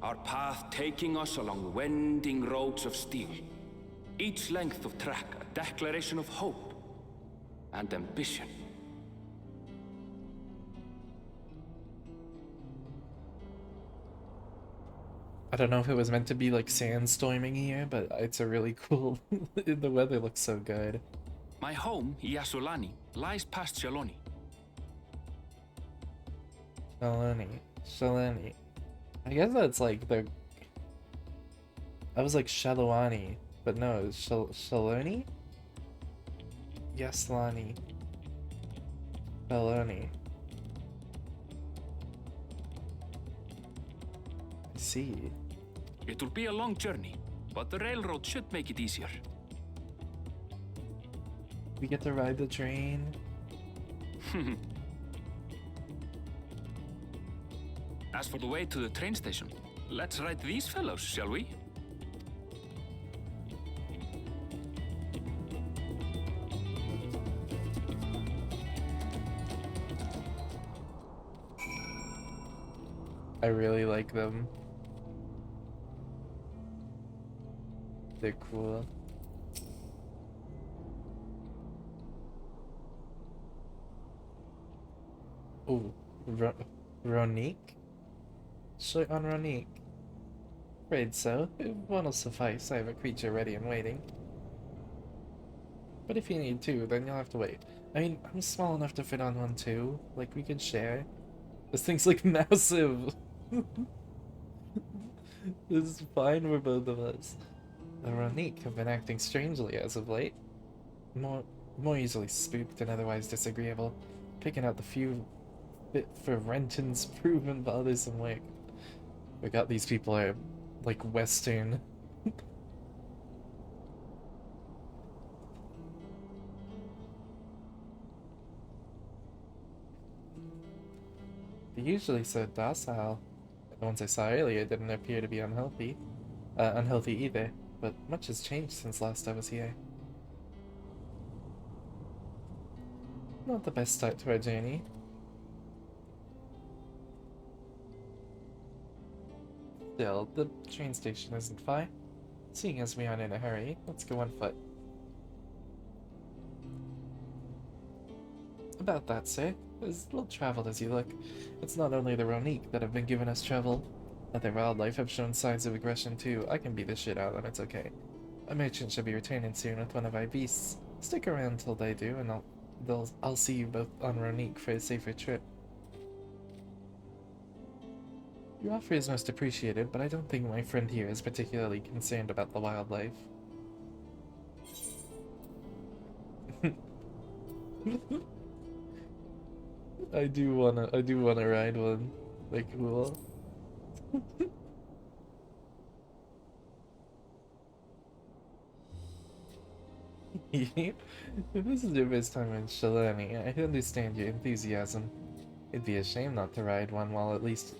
our path taking us along winding roads of steel. Each length of track a declaration of hope and ambition. I don't know if it was meant to be like sandstorming here, but it's a really cool... the weather looks so good. My home, Yasulani, lies past Shaloni. Shalani. I guess that's like the... I was like Shalawani, but no, it's Shaloni? Yaslani. Shaloni. I see. It will be a long journey, but the railroad should make it easier. We get to ride the train. As for the way to the train station, let's ride these fellows, shall we? I really like them. They're cool. Ooh, Ronique? Short on Ronique. Afraid so. One'll suffice. I have a creature ready and waiting. But if you need two, then you'll have to wait. I mean, I'm small enough to fit on one too. Like, we could share. This thing's like massive. This is fine for both of us. The Ronique have been acting strangely as of late. More easily spooked and otherwise disagreeable. Picking out the few bit for Renton's proven bothersome work. Forgot these people are like Western. They're usually so docile. The ones I saw earlier didn't appear to be unhealthy. Unhealthy either, but much has changed since last I was here. Not the best start to our journey. Still, the train station isn't far. Seeing as we aren't in a hurry, let's go on foot. About that, sir. As well traveled as you look. It's not only the Ronique that have been giving us trouble. Other wildlife have shown signs of aggression too. I can beat this shit out of them, it's okay. A merchant should be returning soon with one of our beasts. Stick around till they do, and I'll see you both on Ronique for a safer trip. Your offer is most appreciated, but I don't think my friend here is particularly concerned about the wildlife. I do wanna ride one. They're cool. If this is your first time in Shalani, I understand your enthusiasm. It'd be a shame not to ride one while at least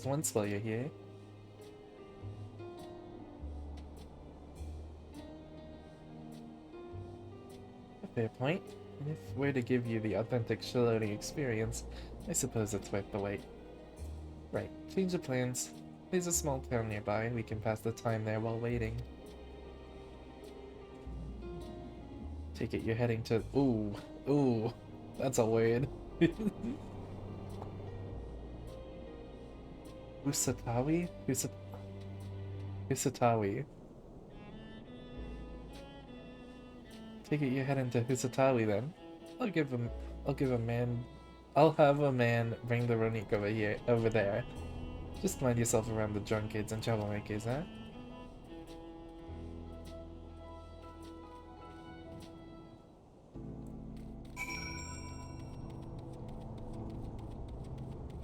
once while you're here. A fair point. And if we're to give you the authentic Shalani experience, I suppose it's worth the wait. Right, change of plans. There's a small town nearby and we can pass the time there while waiting. Take it you're heading to... Ooh, that's a word. Usatawi? Usatawi. Take it you're heading to Usatawi then. I'll have a man bring the Ronique over there. Just mind yourself around the drunkards and troublemakers, huh?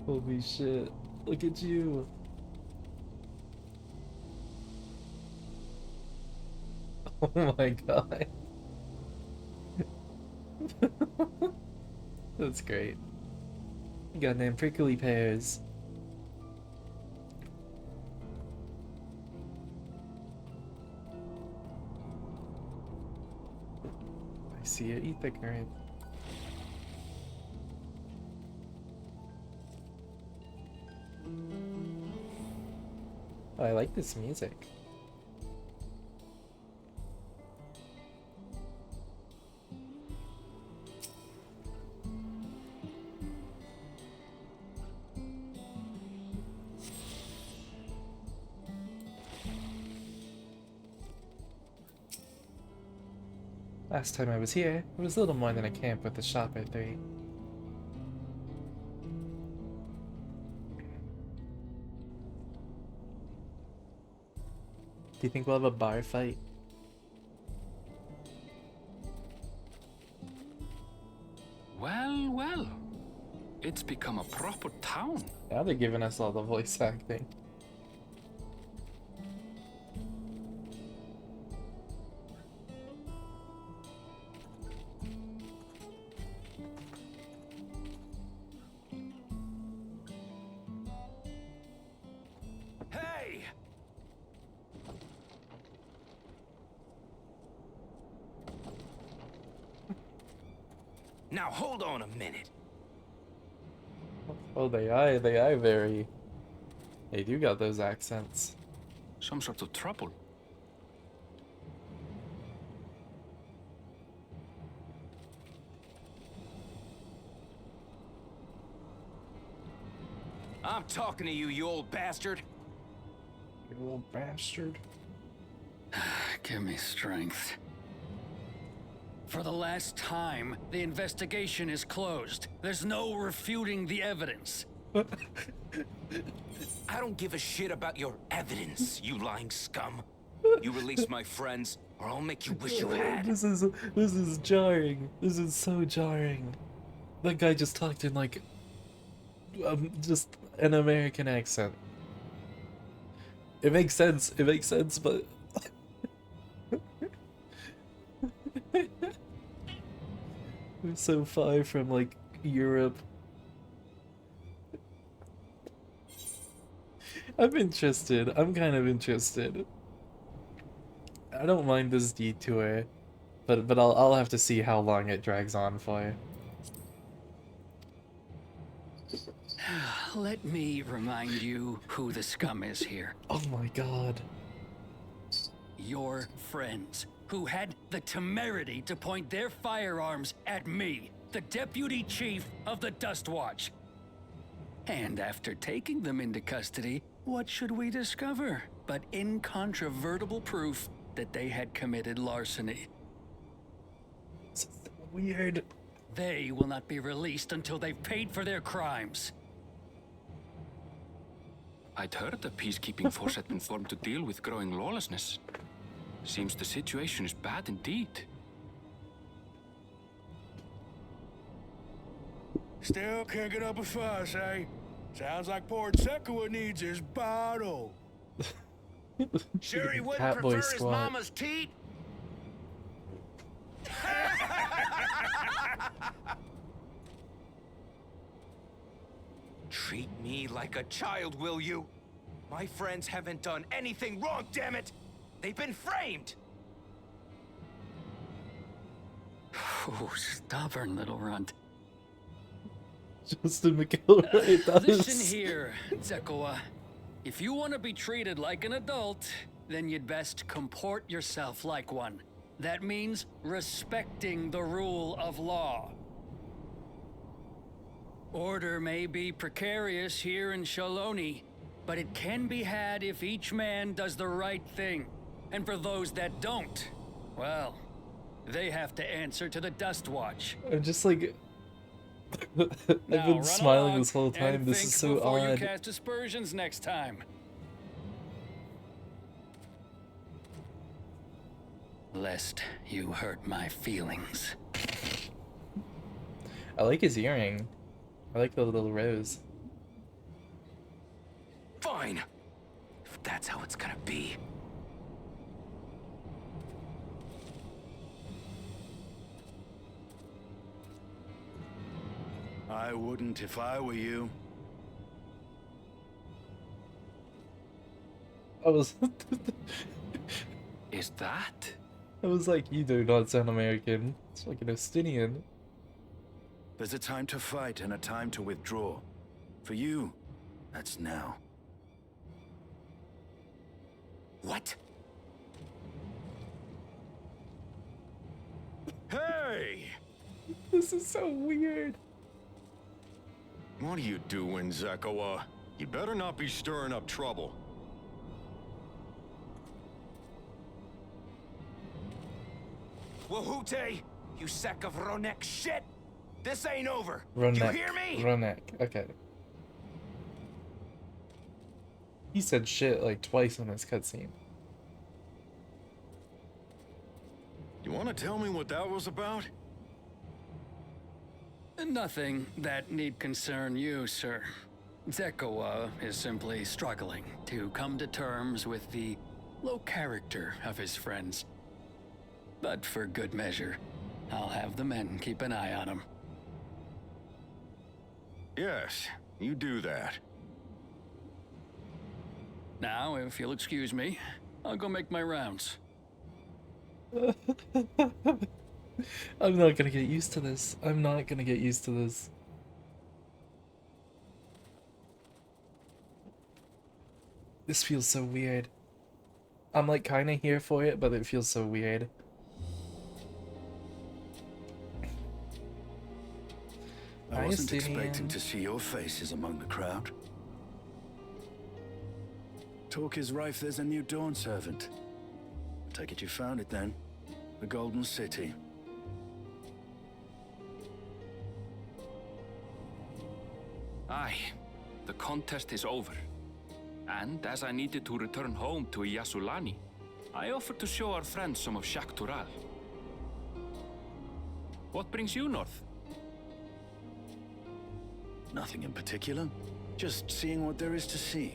Holy shit, look at you. Oh my god. That's great. Goddamn prickly pears. see an ether current. Oh, I like this music. Last time I was here, it was little more than a camp with a shop or three. Do you think we'll have a bar fight? Well, well. It's become a proper town. Now they're giving us all the voice acting. Hey! Now hold on a minute. Oh, they are very... They do got those accents. Some sort of trouble. I'm talking to you, you old bastard. You old bastard. Give me strength. For the last time, the investigation is closed. There's no refuting the evidence. I don't give a shit about your evidence, you lying scum. You release my friends, or I'll make you wish you had. This is jarring. This is so jarring. That guy just talked in like just an American accent. It makes sense. It makes sense, but we're so far from like Europe. I'm interested. I'm kind of interested. I don't mind this detour, but I'll have to see how long it drags on for. Let me remind you who the scum is here. Oh my god. Your friends, who had the temerity to point their firearms at me, the deputy chief of the Dust Watch. And after taking them into custody, what should we discover but incontrovertible proof that they had committed larceny? So weird. They will not be released until they've paid for their crimes. I'd heard the peacekeeping force had been formed to deal with growing lawlessness. Seems the situation is bad indeed. Still can't get up a fuss, eh? Sounds like Port Sekua needs his bottle. Sure he wouldn't Cat boy prefer his squad. mama's teat? Treat me like a child, will you? My friends haven't done anything wrong, damn it! They've been framed! Oh, stubborn little runt. Justin McElroy does. Listen here, Zekoa. If you want to be treated like an adult, then you'd best comport yourself like one. That means respecting the rule of law. Order may be precarious here in Shaloni, but it can be had if each man does the right thing. And for those that don't, well, they have to answer to the Dust Watch. I'm just like... I've Now, been run smiling along this whole time. and This think is so before odd. you cast aspersions next time. Lest you hurt my feelings. I like his earring. I like the little rose. Fine! If that's how it's gonna be. I wouldn't if I were you. I was... Is that I was like, you do not sound American. It's like an Estonian. There's a time to fight and a time to withdraw. For you, that's now. What? Hey! This is so weird. What are you doing, Zekawa? You better not be stirring up trouble. Wahute, you sack of Ronek shit! This ain't over! Ronek. You hear me? Ronek. Okay. He said shit like twice in this cutscene. You want to tell me what that was about? Nothing that need concern you, sir. Zekawa is simply struggling to come to terms with the low character of his friends. But for good measure, I'll have the men keep an eye on him. Yes, you do that. Now, if you'll excuse me, I'll go make my rounds. I'm not gonna get used to this. I'm not gonna get used to this. This feels so weird. I'm like kinda here for it, but it feels so weird. I wasn't expecting to see your faces among the crowd. Talk is rife, there's a new Dawn servant. Take it you found it then. The Golden City. Aye, the contest is over. And as I needed to return home to Yasulani, I offered to show our friends some of Shak Tural. What brings you north? Nothing in particular. Just seeing what there is to see.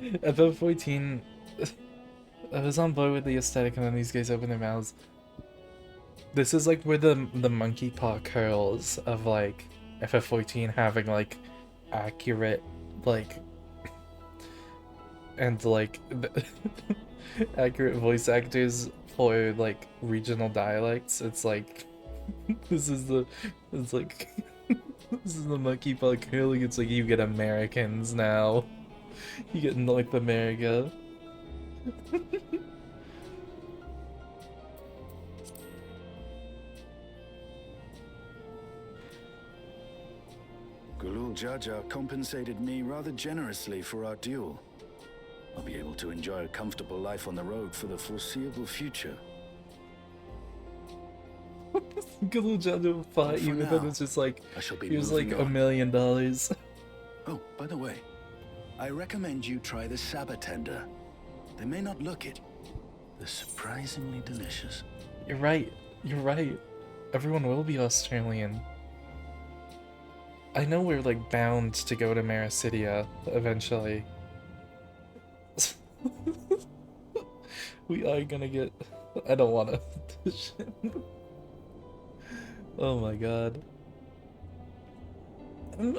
FF14, I was on board with the aesthetic and then these guys open their mouths. This is like where the monkey paw curls of like FF14 having like accurate like and like accurate voice actors for like regional dialects. It's like this is the this is the monkey paw curling. It's like you get Americans now. You get North America. Gulul Jaja compensated me rather generously for our duel. I'll be able to enjoy a comfortable life on the road for the foreseeable future. Gulul Jaja will fight you, but then it's just like, here's like $1 million. Oh, by the way, I recommend you try the Sabatender. They may not look it. They're surprisingly delicious. You're right. You're right. Everyone will be Australian. I know we're like bound to go to Marasidia eventually. We are gonna get... I don't wanna... Oh my god.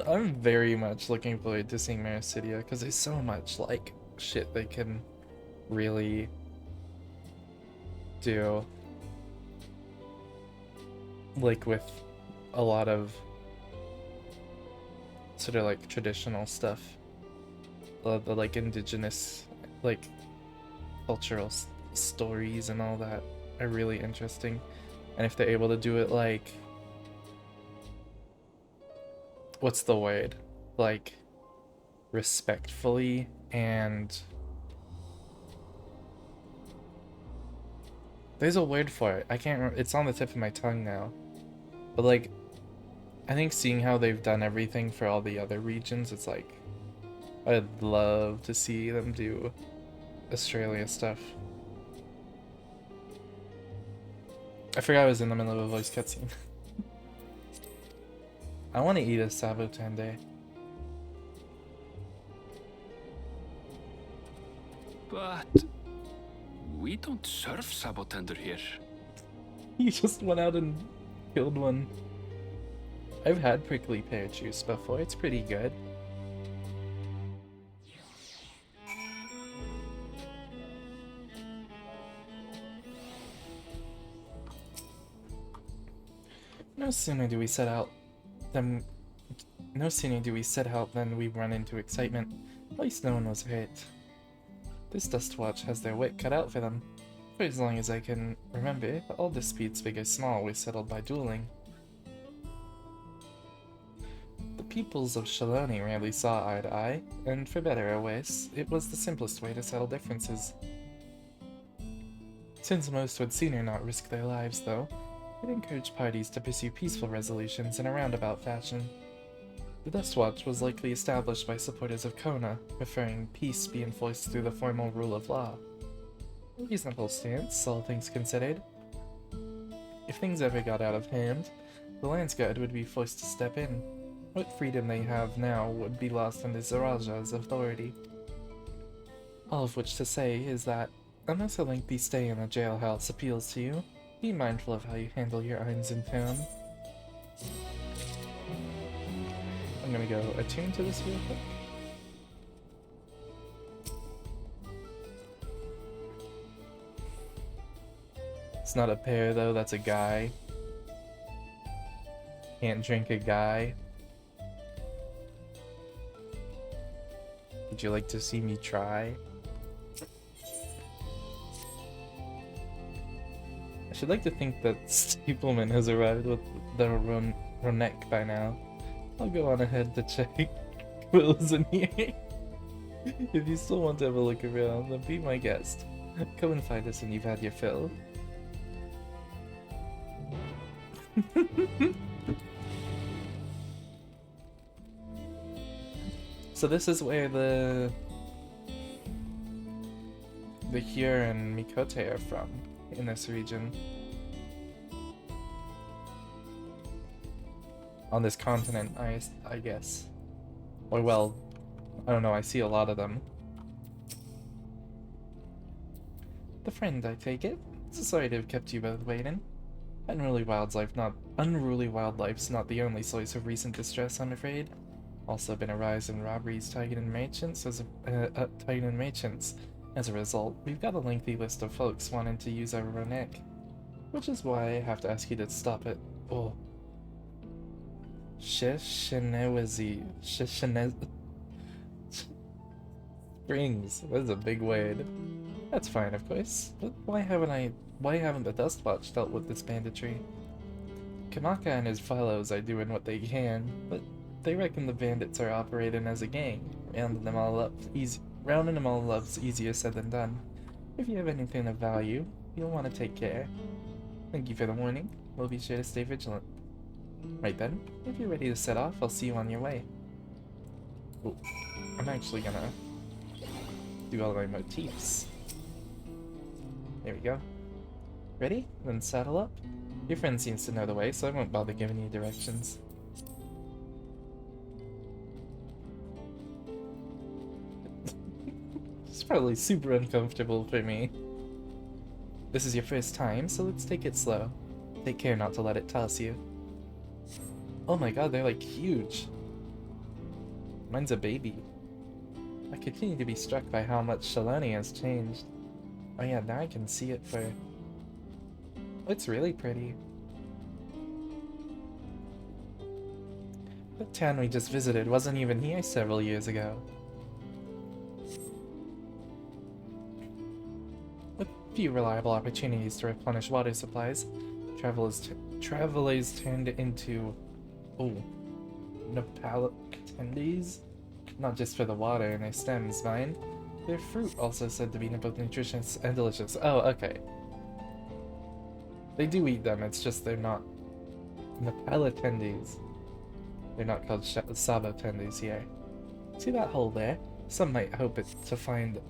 I'm very much looking forward to seeing Marasidia because there's so much like shit they can really do, like with a lot of sort of like traditional stuff, the like indigenous like cultural stories and all that are really interesting. And if they're able to do it like, what's the word? Like, respectfully and... There's a word for it. I can't remember. It's on the tip of my tongue now. But like, I think seeing how they've done everything for all the other regions, it's like, I'd love to see them do Australia stuff. I forgot I was in the middle of a voice cutscene. I want to eat a Sabo Tende. But we don't serve Sabotender here. He just went out and killed one. I've had prickly pear juice before. It's pretty good. No sooner do we set out than we run into excitement. At least no one was hurt. This Dustwatch has their work cut out for them. For as long as I can remember, all disputes, big or small, were settled by dueling. The peoples of Shaloni rarely saw eye to eye, and for better or worse, it was the simplest way to settle differences. Since most would sooner not risk their lives, though, it encouraged parties to pursue peaceful resolutions in a roundabout fashion. The Dustwatch was likely established by supporters of Kona, preferring peace be enforced through the formal rule of law. A reasonable stance, all things considered. If things ever got out of hand, the Landsguard would be forced to step in. What freedom they have now would be lost under Zaraja's authority. All of which to say is that, unless a lengthy stay in a jailhouse appeals to you, be mindful of how you handle your irons in town. I'm gonna go attune to this real quick. It's not a pair though, that's a guy. Can't drink a guy. Would you like to see me try? I should like to think that Stapleman has arrived with the Ronek by now. I'll go on ahead to check Will's in here. If you still want to have a look around, then be my guest. Come and find us when you've had your fill. So this is where the Hyur and Mikote are from, in this region. On this continent, I guess. Or well, I don't know, I see a lot of them. The friend, I take it? So sorry to have kept you both waiting. Unruly wildlife's not the only source of recent distress, I'm afraid. Also been a rise in robberies targeting merchants as a result, we've got a lengthy list of folks wanting to use our Ronek. Which is why I have to ask you to stop it. Oh. Springs. That is a big word. That's fine, of course. But why haven't the Dustwatch dealt with this banditry? Kamaka and his fellows are doing what they can, but they reckon the bandits are operating as a gang. Rounding them all up's easier said than done. If you have anything of value, you'll want to take care. Thank you for the warning. We'll be sure to stay vigilant. Right then, if you're ready to set off, I'll see you on your way. Ooh, I'm actually gonna do all my motifs. There we go. Ready? Then saddle up. Your friend seems to know the way, so I won't bother giving you directions. It's probably super uncomfortable for me. This is your first time, so let's take it slow. Take care not to let it toss you. Oh my god, they're like huge. Mine's a baby. I continue to be struck by how much Shaloni has changed. Oh yeah, now I can see it for... It's really pretty. The town we just visited wasn't even here several years ago. With few reliable opportunities to replenish water supplies, travelers turned into... Oh, Nepal attendees? Not just for the water in their stems, mind. Their fruit also said to be both nutritious and delicious. Oh, okay. They do eat them, it's just they're not Nepal attendees. They're not called Sabo attendees here. See that hole there? Some might hope it to find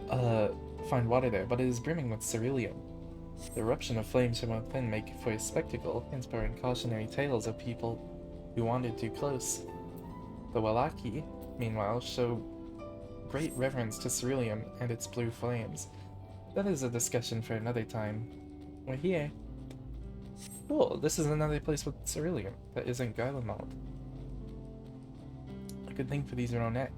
water there, but it is brimming with ceruleum. The eruption of flames from within make for a spectacle, inspiring cautionary tales of people who wandered too close. The Wallaki, meanwhile, show great reverence to ceruleum and its blue flames. That is a discussion for another time. We're here. Cool, this is another place with ceruleum that isn't Garlemald. A good thing for these Ronek.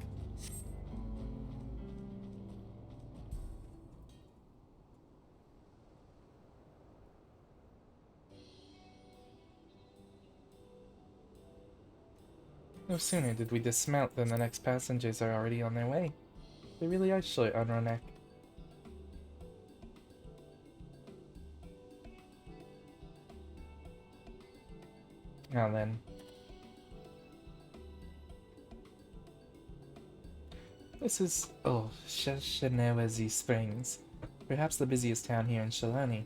No sooner did we dismount than the next passengers are already on their way. They really are short on Ronek. Now then. This is, Sheshenewezi Springs. Perhaps the busiest town here in Shalani.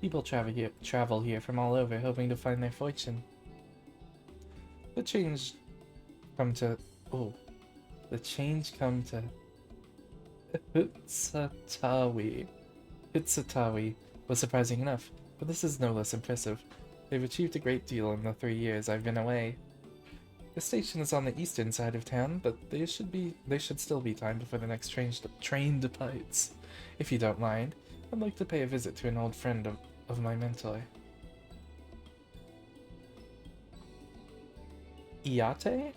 People travel here from all over, hoping to find their fortune. The change come to Hitsatawi. Hitsatawi was surprising enough, but this is no less impressive. They've achieved a great deal in the 3 years I've been away. The station is on the eastern side of town, but there should still be time before the next train departs. If you don't mind, I'd like to pay a visit to an old friend of my mentor. Iate?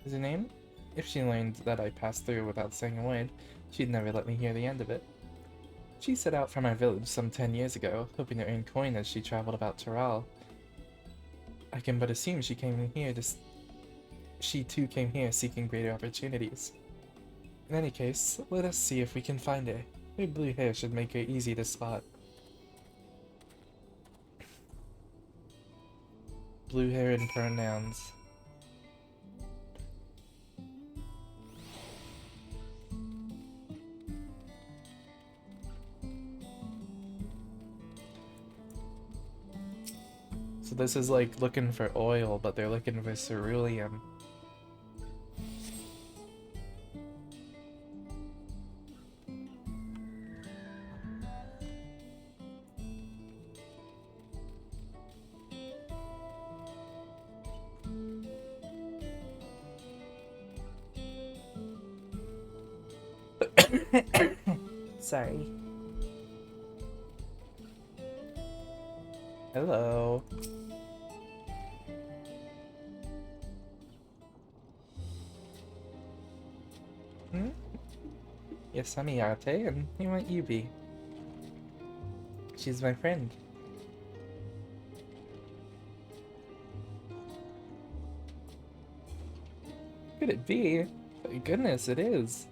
Is her name? If she learned that I passed through without saying a word, she'd never let me hear the end of it. She set out from our village some 10 years ago, hoping to earn coin as she traveled about Taral. I can but assume she too came here seeking greater opportunities. In any case, let us see if we can find her. Her blue hair should make her easy to spot. Blue hair and pronouns. So this is like looking for oil, but they're looking for cerulean. Sorry. Hello. Yes, I'm Iate, and who might you be? She's my friend. Could it be? Thank goodness, it is.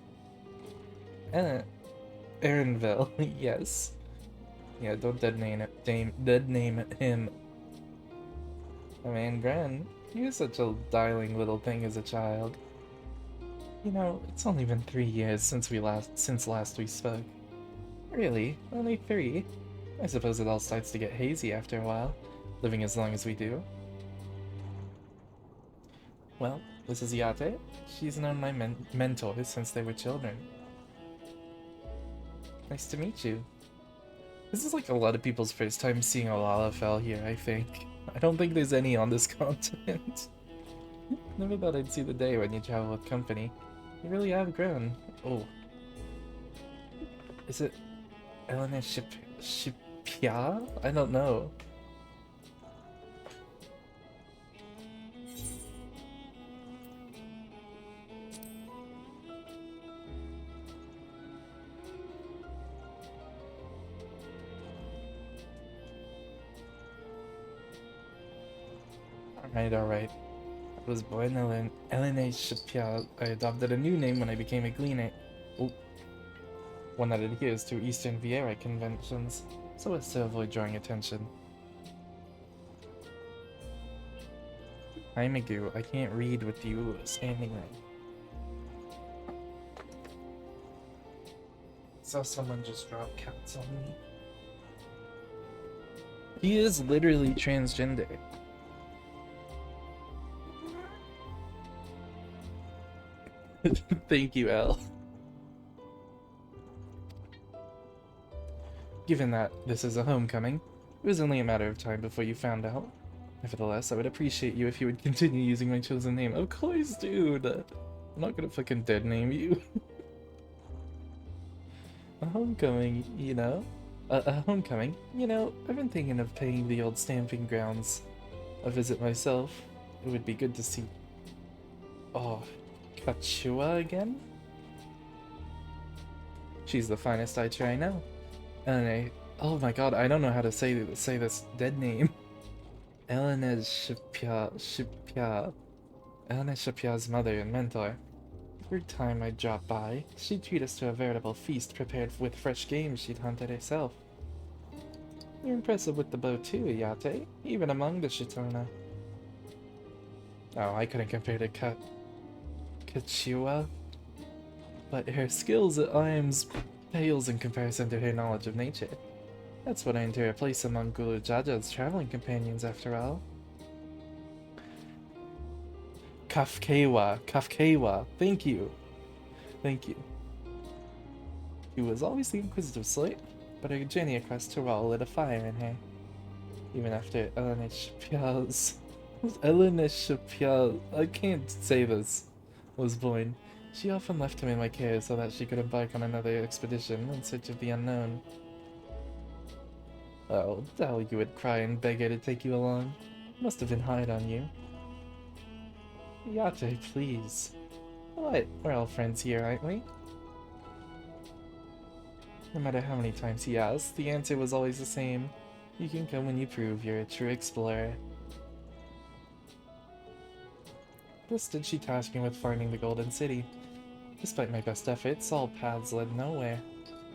Aaronville, yes. Yeah, don't dead name him. Oh man, Gren, you were such a darling little thing as a child. You know, it's only been 3 years since last we spoke. Really? Only 3? I suppose it all starts to get hazy after a while, living as long as we do. Well, this is Yate. She's known my mentor since they were children. Nice to meet you. This is like a lot of people's first time seeing a Lalafell here, I think. I don't think there's any on this continent. Never thought I'd see the day when you travel with company. You really have grown. Oh. Is it Elena Shipia? I don't know. Alright. I was born Elena Shipia. I adopted a new name when I became a gleaner. Oh. One that adheres to Eastern Vieira conventions, so as to avoid drawing attention. Hi Magoo, I can't read with you standing there. Saw someone just drop cats on me. He is literally transgender. Thank you, Elle. Given that this is a homecoming, it was only a matter of time before you found out. Nevertheless, I would appreciate you if you would continue using my chosen name. Of course, dude! I'm not gonna fucking dead name you. A homecoming, you know? A homecoming, you know, I've been thinking of paying the old stamping grounds a visit myself. It would be good to see... Oh, Kachua again? She's the finest archer I know. Oh my god, I don't know how to say this dead name. Elena Shipia's mother and mentor. Every time I'd drop by, she'd treat us to a veritable feast prepared with fresh game she'd hunted herself. You're impressive with the bow too, Yate, even among the Shitona. Oh, I couldn't compare to Kachiwa, but her skills at arms pales in comparison to her knowledge of nature. That's what earned her a place among Gulu Jaja's traveling companions, after all. Kafkewa, thank you. Thank you. She was always the inquisitive sort, but her journey across Tyrol lit a fire in her. Even after Elena Shapia, I can't say this, was born, she often left him in my care so that she could embark on another expedition in search of the unknown. Oh, how you would cry and beg her to take you along. Must have been hard on you. Yate, please. What? We're all friends here, aren't we? No matter how many times he asked, the answer was always the same. You can come when you prove you're a true explorer. Thus did she task me with finding the Golden City. Despite my best efforts, all paths led nowhere.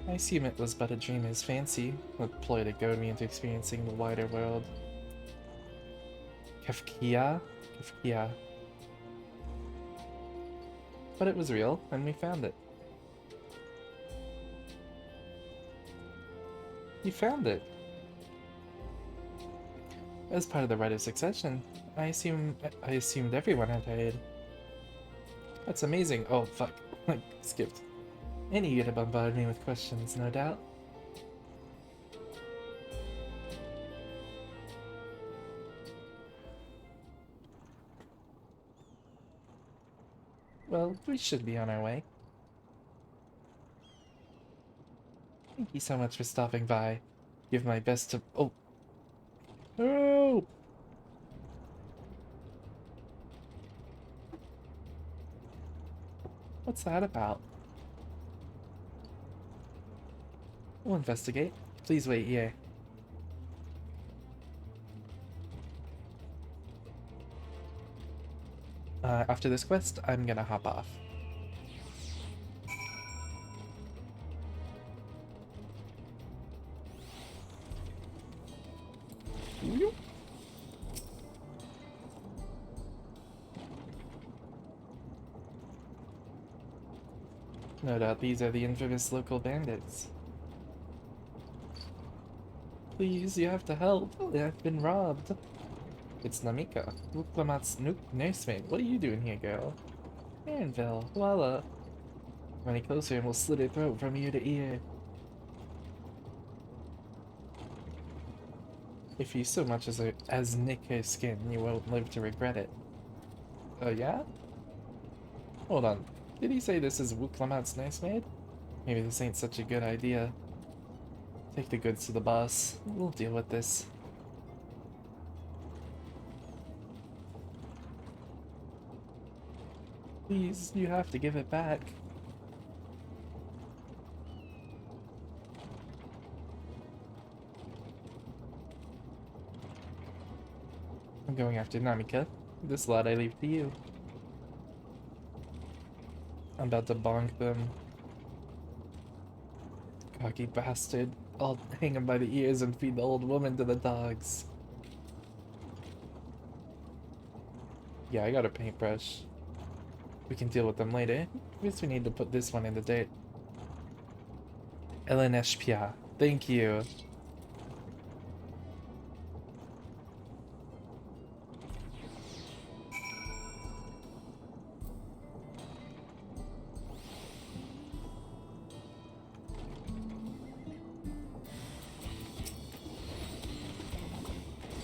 I assume it was but a dreamer's fancy, a ploy to goad me into experiencing the wider world. Kafkia? But it was real, and we found it. You found it. As part of the rite of succession, I assumed everyone had heard. That's amazing. Oh, fuck. I skipped. Any you to bombard me with questions, no doubt. Well, we should be on our way. Thank you so much for stopping by. Give my best to— oh! Oh! What's that about? We'll investigate. Please wait here. After this quest, I'm gonna hop off. No doubt these are the infamous local bandits. Please, you have to help. I've been robbed. It's Namika, Wuklamat's nursemaid. What are you doing here, girl? Anvil, voila. Come any closer and we'll slit her throat from ear to ear. If you so much as nick her skin, you won't live to regret it. Oh yeah? Hold on. Did he say this is Wuklamat's nursemaid? Maybe this ain't such a good idea. Take the goods to the boss. We'll deal with this. Please, you have to give it back. I'm going after Namika. This lot I leave to you. I'm about to bonk them. Cocky bastard. I'll hang him by the ears and feed the old woman to the dogs. Yeah, I got a paintbrush. We can deal with them later. Guess we need to put this one in the dirt. Eleneshpia. Thank you.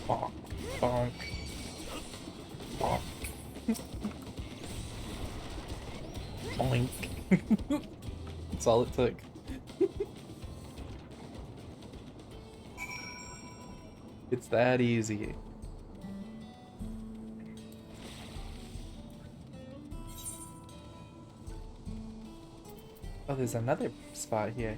Bonk. Bonk. Bonk. Boink. That's all it took. It's that easy. Oh, there's another spot here.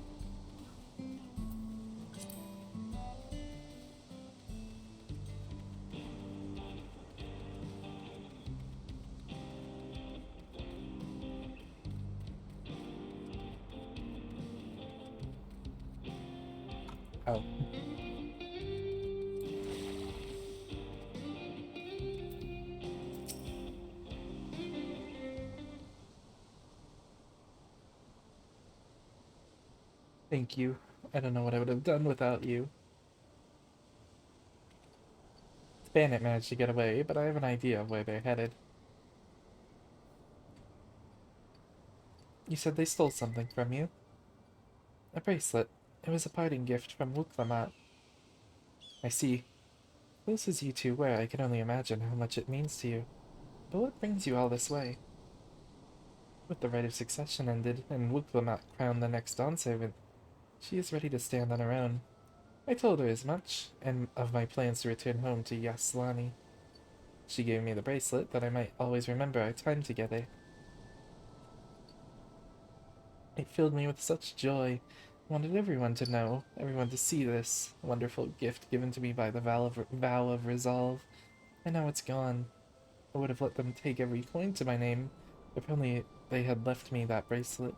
Oh. Thank you. I don't know what I would have done without you. The bandit managed to get away, but I have an idea of where they're headed. You said they stole something from you? A bracelet. It was a parting gift from Wuklamat. I see. Close as you two were, I can only imagine how much it means to you. But what brings you all this way? With the right of succession ended, and Wuklamat crowned the next Dawn servant, she is ready to stand on her own. I told her as much, and of my plans to return home to Yaslani. She gave me the bracelet that I might always remember our time together. It filled me with such joy. I wanted everyone to know, everyone to see this wonderful gift given to me by the vow of resolve. And now it's gone. I would have let them take every coin to my name, if only they had left me that bracelet.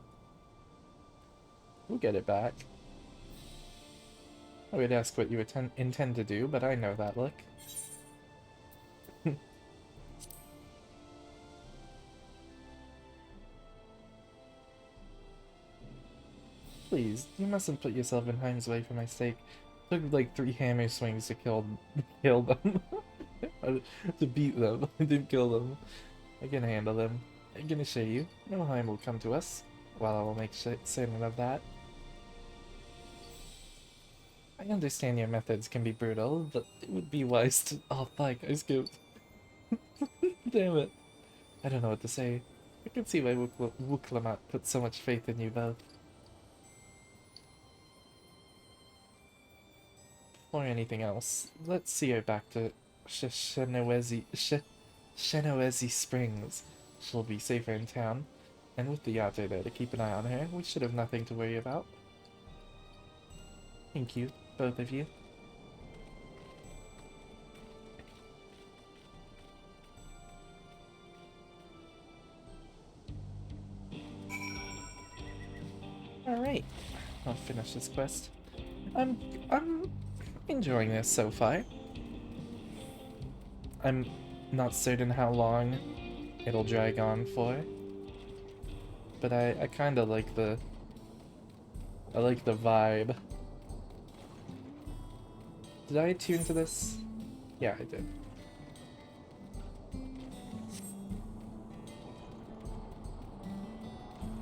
We'll get it back. I would ask what you intend to do, but I know that look. Please, you mustn't put yourself in harm's way for my sake. It took like 3 hammer swings to kill them. To beat them. I didn't kill them. I can handle them. I can assure you, no harm will come to us. While I will make certain of that. I understand your methods can be brutal, but it would be wise to— oh fuck, I skipped. Damn it. I don't know what to say. I can see why Wuklamat put so much faith in you both. Or anything else, let's see her back to Shenowezi Springs. She'll be safer in town, and with the yachter there to keep an eye on her, we should have nothing to worry about. Thank you, both of you. Alright, I'll finish this quest. I'm enjoying this so far. I'm not certain how long it'll drag on for, but I kind of like the— I like the vibe. Did I tune to this? Yeah, I did.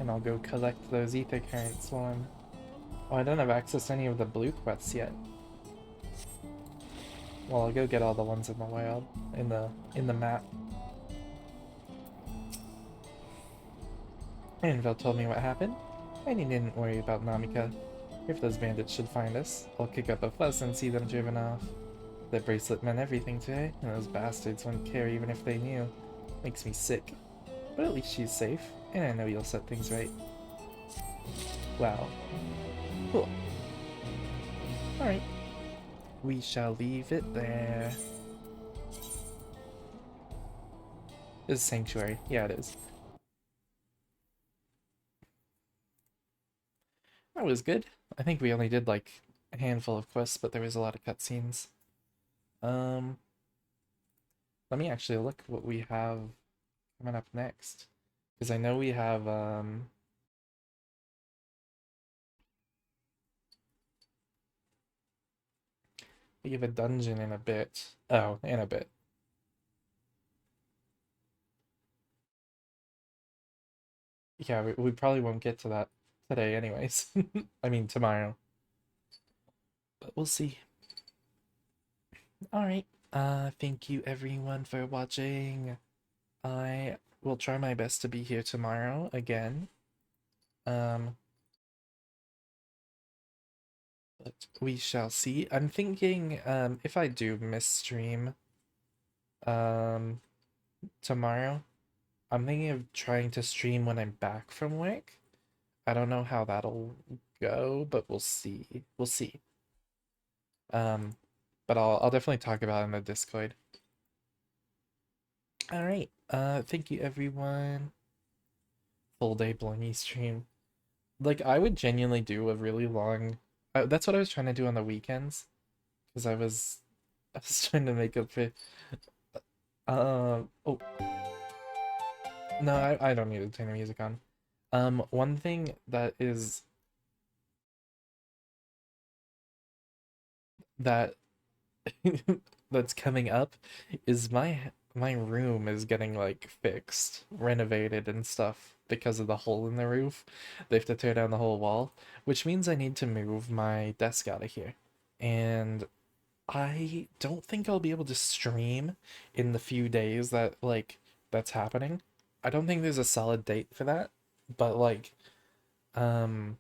And I'll go collect those ether currents while I'm— oh, I don't have access to any of the blue quests yet. Well, I'll go get all the ones in the wild, in the map. Anvil told me what happened. I needn't worry about Namika. If those bandits should find us, I'll kick up a fuss and see them driven off. That bracelet meant everything to her, and those bastards wouldn't care even if they knew. Makes me sick. But at least she's safe, and I know you'll set things right. Wow. Cool. Alright. We shall leave it there. This is Sanctuary. Yeah, it is. That was good. I think we only did like a handful of quests, but there was a lot of cutscenes. Let me actually look what we have coming up next. Because I know we have, we have a dungeon in a bit. Oh, in a bit. Yeah, we probably won't get to that today anyways. I mean, tomorrow. But we'll see. Alright, thank you everyone for watching. I will try my best to be here tomorrow again. But we shall see. I'm thinking, if I do miss stream, tomorrow, I'm thinking of trying to stream when I'm back from work. I don't know how that'll go, but we'll see. We'll see. But I'll definitely talk about it in the Discord. Alright, thank you everyone. Full day Blingy stream. Like, I would genuinely do a really long That's what I was trying to do on the weekends, because I was trying to make up for. Oh no, I don't need to turn the music on. One thing that is that that's coming up is my room is getting like fixed, renovated and stuff because of the hole in the roof. They have to tear down the whole wall, which means I need to move my desk out of here. And I don't think I'll be able to stream in the few days that that's happening. I don't think there's a solid date for that, but um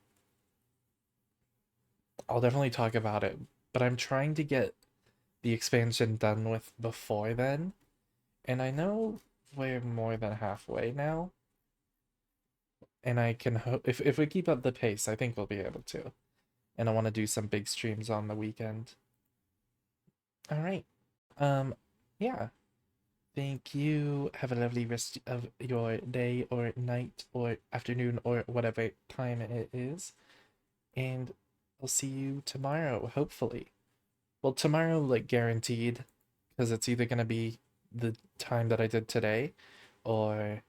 I'll definitely talk about it. But I'm trying to get the expansion done with before then. And I know we're more than halfway now. And I can hope if we keep up the pace, I think we'll be able to. And I want to do some big streams on the weekend. All right. Yeah. Thank you. Have a lovely rest of your day or night or afternoon or whatever time it is. And I'll see you tomorrow, hopefully. Well, tomorrow, like, guaranteed, because it's either going to be the time that I did today or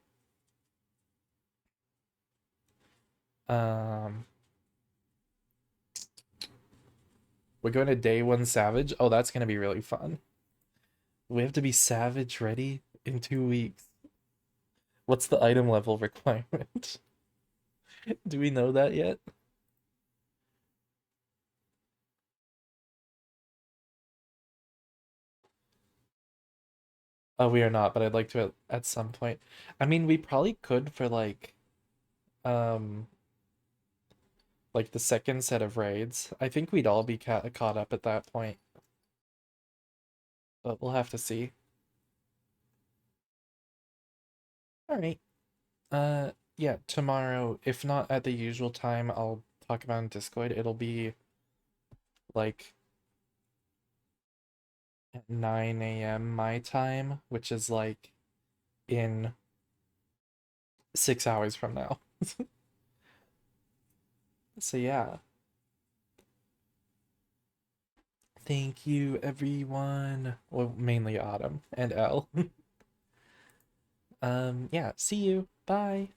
we're going to day 1 Savage. Oh, that's going to be really fun. We have to be Savage ready in 2 weeks. What's the item level requirement? Do we know that yet? Oh, we are not, but I'd like to at some point. I mean, we probably could for um, like the second set of raids. I think we'd all be caught up at that point. But we'll have to see. All right. Yeah, tomorrow, if not at the usual time, I'll talk about in Discord. It'll be like at 9 a.m. my time, which is like in 6 hours from now. So yeah. Thank you, everyone. Well, mainly Autumn and Elle. Yeah, see you. Bye.